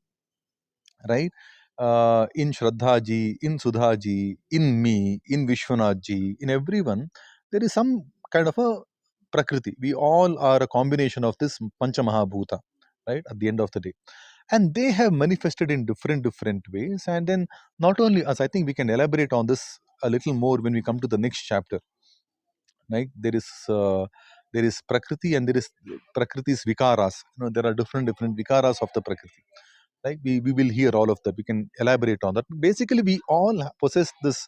right? In Shraddha ji, in Sudha ji, in me, in Vishwanath ji, in everyone, there is some kind of a Prakriti. We all are a combination of this Pancha Mahabhuta, right? At the end of the day. And they have manifested in different ways. And then not only us, I think we can elaborate on this a little more when we come to the next chapter, right? There is Prakriti and there is Prakriti's Vikaras. There are different Vikaras of the Prakriti, right? We will hear all of that. We can elaborate on that. Basically, we all possess this,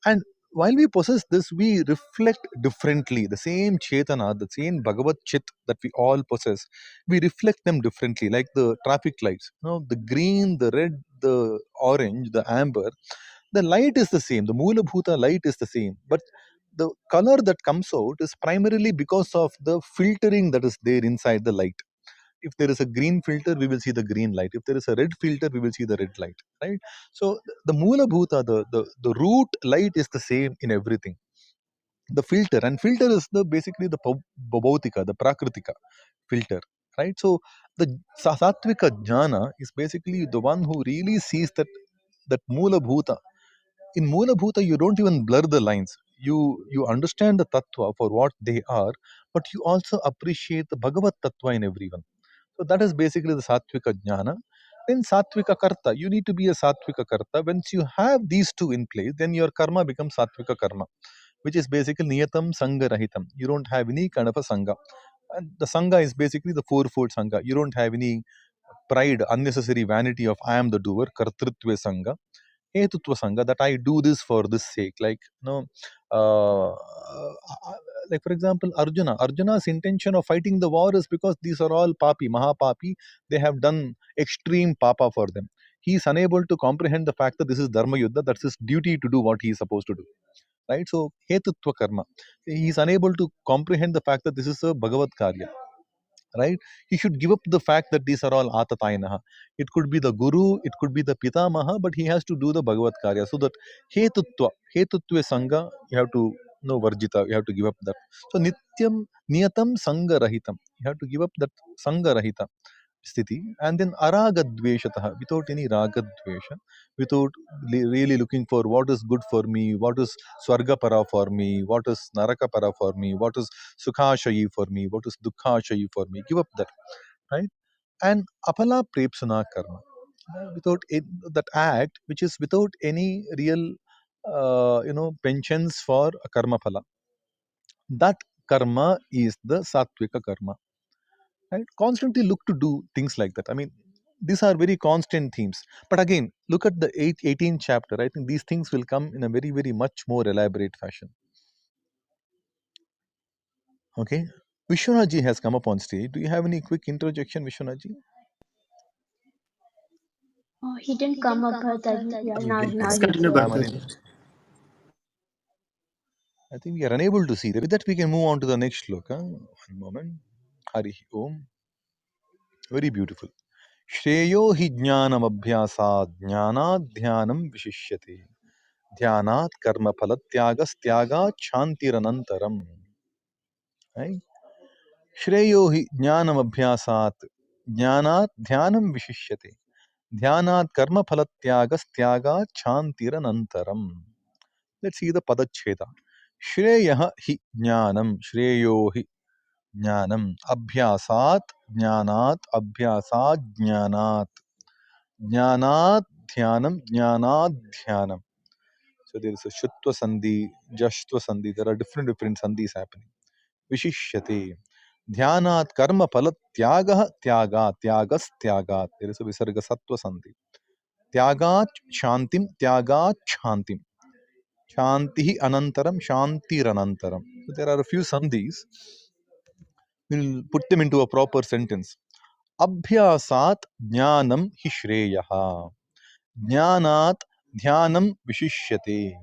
and while we possess this, we reflect differently. The same Chetana, the same Bhagavad Chit that we all possess, we reflect them differently, like the traffic lights. The green, the red, the orange, the amber, the light is the same. The Mula Bhuta light is the same, but the color that comes out is primarily because of the filtering that is there inside the light. If there is a green filter, we will see the green light. If there is a red filter, we will see the red light, right? So the Mula Bhuta, the root light is the same in everything. The filter, and filter is the basically the Bhautika, the Prakritika filter, right? So the Sattvika Jnana is basically the one who really sees that Mula Bhuta. In Mula Bhuta, you don't even blur the lines. You understand the Tattva for what they are, but you also appreciate the Bhagavad Tattva in everyone. So that is basically the Sattvika Jnana. Then Sattvika Karta. You need to be a Sattvika Karta. Once you have these two in place, then your karma becomes Sattvika Karma, which is basically Niyatam Sangha Rahitam. You don't have any kind of a Sangha. And the Sangha is basically the fourfold Sangha. You don't have any pride, unnecessary vanity of I am the doer, Kartrutva Sangha. Hetutva Sangha, that I do this for this sake. Like, like for example, Arjuna's intention of fighting the war is because these are all papi, mahapapi. They have done extreme papa for them. He is unable to comprehend the fact that this is Dharma Yuddha, that's his duty to do what he is supposed to do. Right? So, Hetutva Karma. He is unable to comprehend the fact that this is a Bhagavad Karya. right? He should give up the fact that these are all Atatainaha. It could be the Guru, it could be the Pitamaha, but he has to do the Bhagavad Karya. So that Hetutva Sangha, you have to know Varjita, you have to give up that. So Nityam Niyatam Sangha Rahitam. You have to give up that Sangha Rahita sthiti, and then aragadveshatah, without any ragadvesha, without really looking for what is good for me, what is swarga para for me, what is naraka para for me, what is sukhashayi for me, what is dukhashayi for me. Give up that, right? And apala prepsuna karma, without that act which is without any real pensions for a karma phala. That karma is the sattvika karma, right? Constantly look to do things like that. I mean, these are very constant themes, but again, look at the 18th chapter. I think these things will come in a very, very much more elaborate fashion. Okay, Vishwanath ji has come up on stage. Do you have any quick interjection, Vishwanath ji? Oh, he didn't come up, Bhartaji. Yeah, now Let's he's continue, here. Bhartaji. I think we are unable to see that. With that, we can move on to the next shloka. One moment. Hari Om. Very beautiful. Shreyo hi jnanam abhyasad jnanad dhyanam vishishyate. Dhyanat karma phala tyagas tyagat shantiranantaram. Right? Shreyo hi jnanam abhyasat jnanat dhyanam vishishyate. Dhyanat karma phala tyagas tyagat shantiranantaram. Let's see the padacheda. Shreya hi jnanam. Shreyo hi jnanam. Abhyasat jnanat. Abhyasat jnanat. Jnanat dhyanam. Jnanat dhyanam. So there is a Shutva Sandhi, Jashtva Sandhi. There are different Sandhis happening. Vishishyate. Dhyanat karma phala tyagah tyagat. Tyagas tyagat. There is a Visarga Sattva Sandhi. Tyagat shantim. Tyagat shantim. Shantihi anantaram. Shantir anantaram. So there are a few Sandhis. We'll put them into a proper sentence. Abhyasat jnanam hi shreyaha. Jnanat dhyanam vishishyate.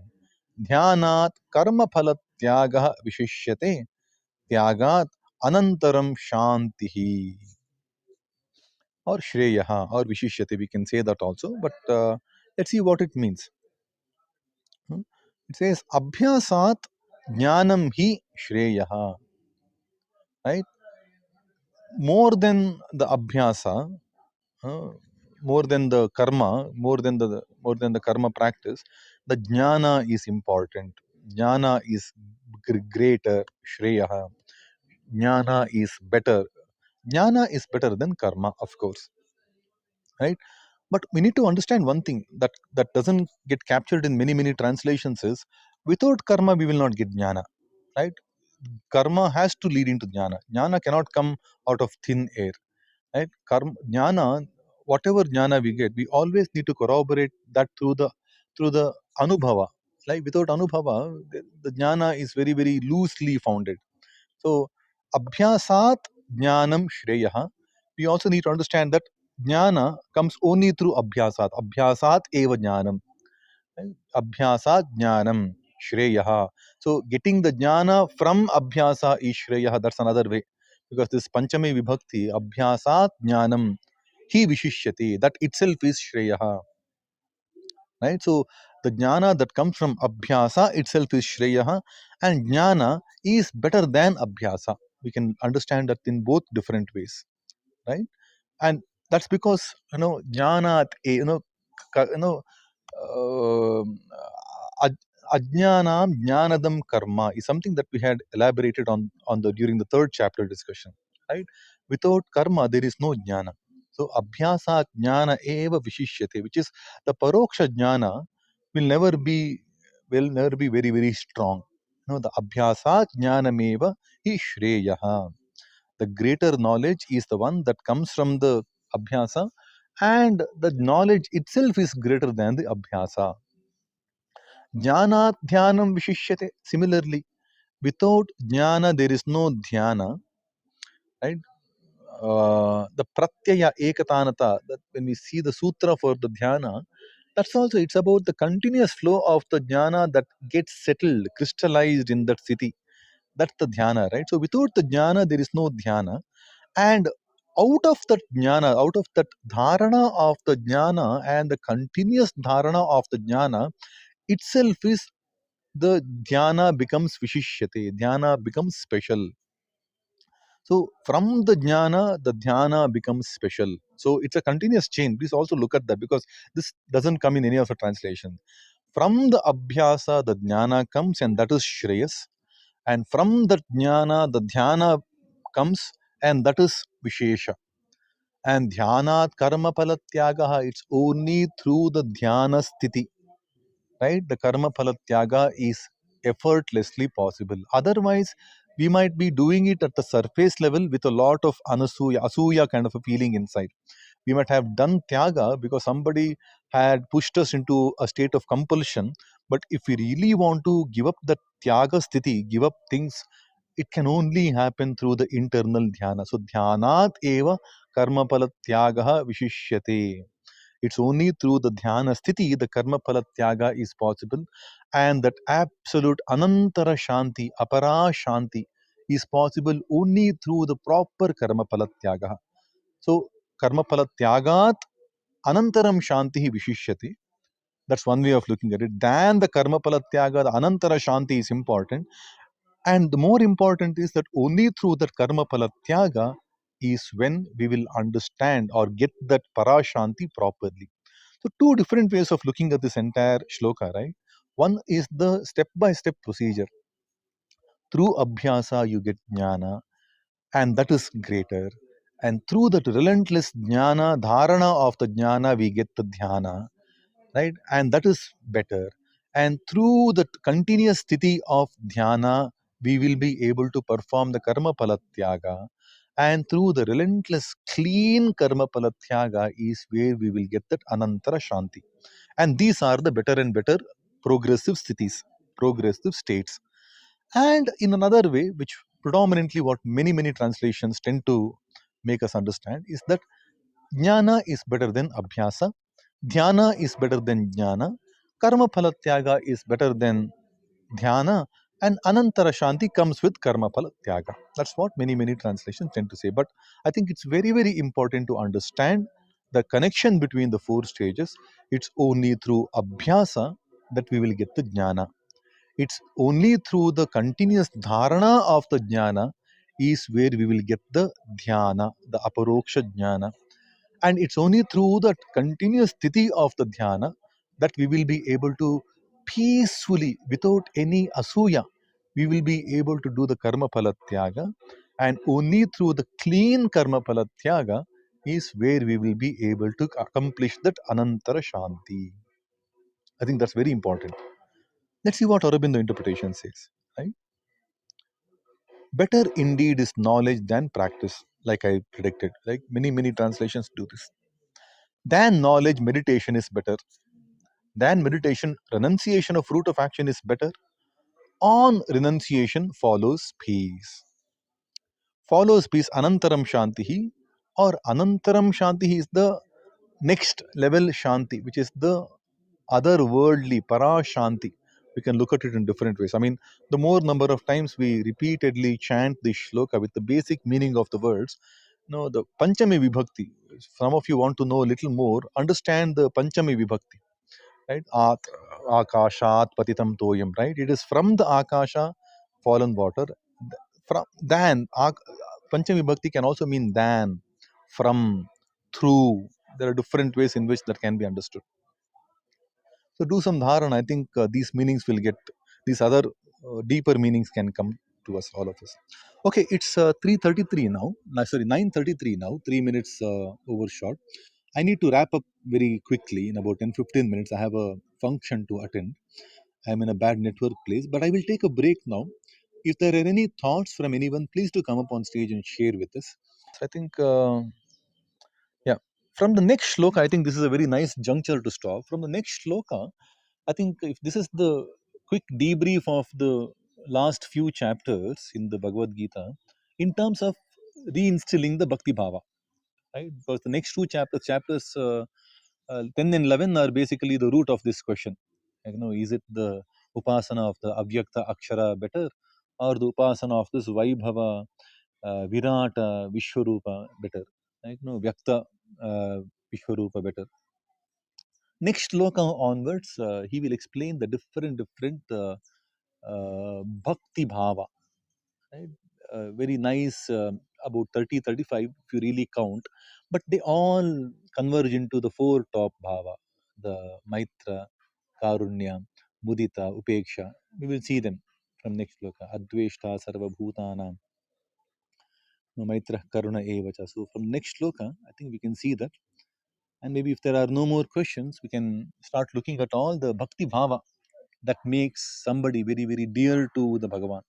ध्यानात् कर्म फल त्यागः विशिष्यते त्यागात् अनंतरम शांति or shreyaha or vishishyate. We can say that also, but let's see what it means. It says abhyasat jnanam hi shreyaha, right? More than the abhyasa, more than the karma, more than the karma practice, the jnana is important. Jnana is greater. Shreyaha. Jnana is better. Jnana is better than karma, of course, right? But we need to understand one thing that doesn't get captured in many translations is without karma we will not get jnana, right? Karma has to lead into jnana. Jnana cannot come out of thin air, right? Karma, jnana, whatever jnana we get, we always need to corroborate that through the anubhava. Like without anubhava, the jnana is very loosely founded. So, abhyasat jnanam shreyaha. We also need to understand that jnana comes only through abhyasat. Abhyasat eva jnanam. Right? Abhyasat jnanam shreyaha. So, getting the jnana from abhyasa is shreyaha. That's another way. Because this panchami vibhakti, abhyasat jnanam hi vishishyati. That itself is shreyaha. Right? So, the jnana that comes from abhyasa itself is shreyaha, and jnana is better than abhyasa. We can understand that in both different ways, right? And that's because jnana, uh, ajnanam jnanadam karma is something that we had elaborated on the during the third chapter discussion, right? Without karma there is no jnana. So abhyasa jnana eva vishishyate, which is the paroksha jnana will never be very strong. The abhyasa jnanameva hi shreyaha. The greater knowledge is the one that comes from the abhyasa, and the knowledge itself is greater than the abhyasa. Jnanat dhyanam vishishyate. Similarly, without jnana there is no dhyana, right? The pratyaya ekatanata, that when we see the sutra for the dhyana, that's also, it's about the continuous flow of the jnana that gets settled, crystallized in that city. That's the dhyana, right? So without the jnana, there is no dhyana. And out of that jnana, out of that dharana of the jnana and the continuous dharana of the jnana itself is the dhyana becomes vishishyate, dhyana becomes special. So from the jnana, the dhyana becomes special. So it's a continuous chain. Please also look at that because this doesn't come in any of the translations. From the abhyasa, the jnana comes and that is shreyas. And from the jnana, the dhyana comes and that is vishesha. And dhyanat karma palatyagaha, it's only through the dhyana sthiti, right? The karma palatyaga is effortlessly possible. Otherwise, we might be doing it at the surface level with a lot of asuya kind of a feeling inside. We might have done tyaga because somebody had pushed us into a state of compulsion. But if we really want to give up the tyaga sthiti, give up things, it can only happen through the internal dhyana. So dhyanat eva karma palatyagaha vishishyate. It's only through the dhyana sthiti the karma phala tyaga is possible, and that absolute anantara shanti, apara shanti, is possible only through the proper karma phala tyaga. So karma phala tyagat anantaram shanti vishishyati. That's one way of looking at it. Then the karma phala tyaga, the anantara shanti is important, and the more important is that only through that karma phala tyaga is when we will understand or get that parashanti properly. So, two different ways of looking at this entire shloka, right? One is the step by step procedure. Through abhyasa, you get jnana, and that is greater. And through that relentless jnana, dharana of the jnana, we get the dhyana, right? And that is better. And through the continuous sthiti of dhyana, we will be able to perform the karma palatyaga. And through the relentless, clean karma palatyaga is where we will get that anantara shanti. And these are the better and better progressive sthitis, progressive states. And in another way, which predominantly what many translations tend to make us understand is that jnana is better than abhyasa, dhyana is better than jnana, karma phalatyaga is better than dhyana, and anantara shanti comes with karma phalatyaga. That's what many translations tend to say. But I think it's very important to understand the connection between the four stages. It's only through abhyasa that we will get the jnana. It's only through the continuous dharana of the jnana is where we will get the dhyana, the aparoksha jnana. And it's only through that continuous sthiti of the dhyana that we will be able to peacefully, without any asuya, we will be able to do the karma palatyaga. And only through the clean karma palatyaga is where we will be able to accomplish that anantara shanti. I think that's very important. Let's see what Aurobindo interpretation says. Right? Better indeed is knowledge than practice, like I predicted. Like many translations do this. Than knowledge, meditation is better. Than meditation, renunciation of fruit of action is better. On renunciation follows peace. Follows peace, anantaram shantihi, or anantaram shantihi is the next level shanti, which is the otherworldly para shanti. We can look at it in different ways. I mean, the more number of times we repeatedly chant this shloka with the basic meaning of the words, the Panchami Vibhakti. Some of you want to know a little more, understand the Panchami Vibhakti, right? Akashat patitam toyam, right? It is from the Akasha, fallen water. From than, Panchami Vibhakti can also mean than, from, through. There are different ways in which that can be understood. So do some dharana. I think these meanings will get, these other deeper meanings can come to us, all of us. Okay, it's 3:33 now. No, sorry, 9:33 now. 3 minutes overshot. I need to wrap up very quickly in about 10-15 minutes. I have a function to attend. I'm in a bad network place, but I will take a break now. If there are any thoughts from anyone, please do come up on stage and share with us. So I think, yeah. From the next shloka, I think this is a very nice juncture to stop. From the next shloka, I think if this is the quick debrief of the last few chapters in the Bhagavad-Gita, in terms of reinstilling the Bhakti Bhava, right? Because the next two chapters 10 and 11 are basically the root of this question. Is it the upasana of the Avyakta Akshara better, or the upasana of this Vaibhava Virata Vishwarupa better. Like no Vyakta Vishwarupa better. Next sloka onwards, he will explain the different bhakti bhava. Right? Very nice, about 30-35 if you really count, but they all converge into the four top bhava: the Maitra, Karunya, Mudita, Upeksha. We will see them from next sloka. Adveshta Sarva Bhutanam, Maitra Karuna Evacha. So from next sloka, I think we can see that. And maybe if there are no more questions, we can start looking at all the bhakti bhava that makes somebody very, very dear to the Bhagavan.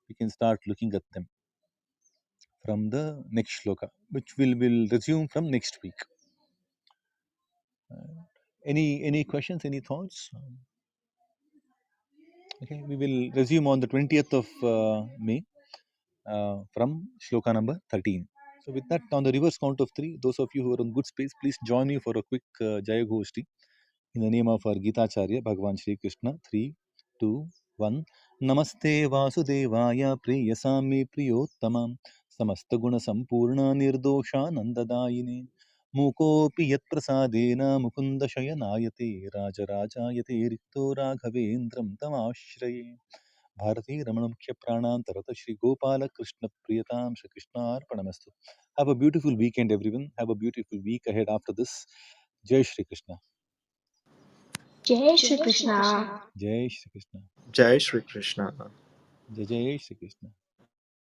We can start looking at them from the next shloka, which will resume from next week. Any questions, any thoughts? Okay, we will resume on the 20th of May from shloka number 13. So with that, on the reverse count of three, those of you who are on good space, please join me for a quick Jaya Ghoshti in the name of our Gita Charya, Bhagavan Shri Krishna. 3, 2, 1. Namaste Vasudevaya Preyasami Priyottamam Samasta Guna Sampurna Nirdosha Nandadayine Mukopi Yat Prasadena Mukunda Shayanayate Raja Rajayate Rikto Raghavendram Tamashraye Bharati Ramanamukya Pranam Tarata Shri Gopala Krishna Priyatam Shri Krishna Arpanamastu. Have a beautiful weekend, everyone. Have a beautiful week ahead after this. Jai Shri Krishna. Jai Shri Krishna. Jai Shri Krishna. Jai Shri Krishna. Jai Jai Shri Krishna.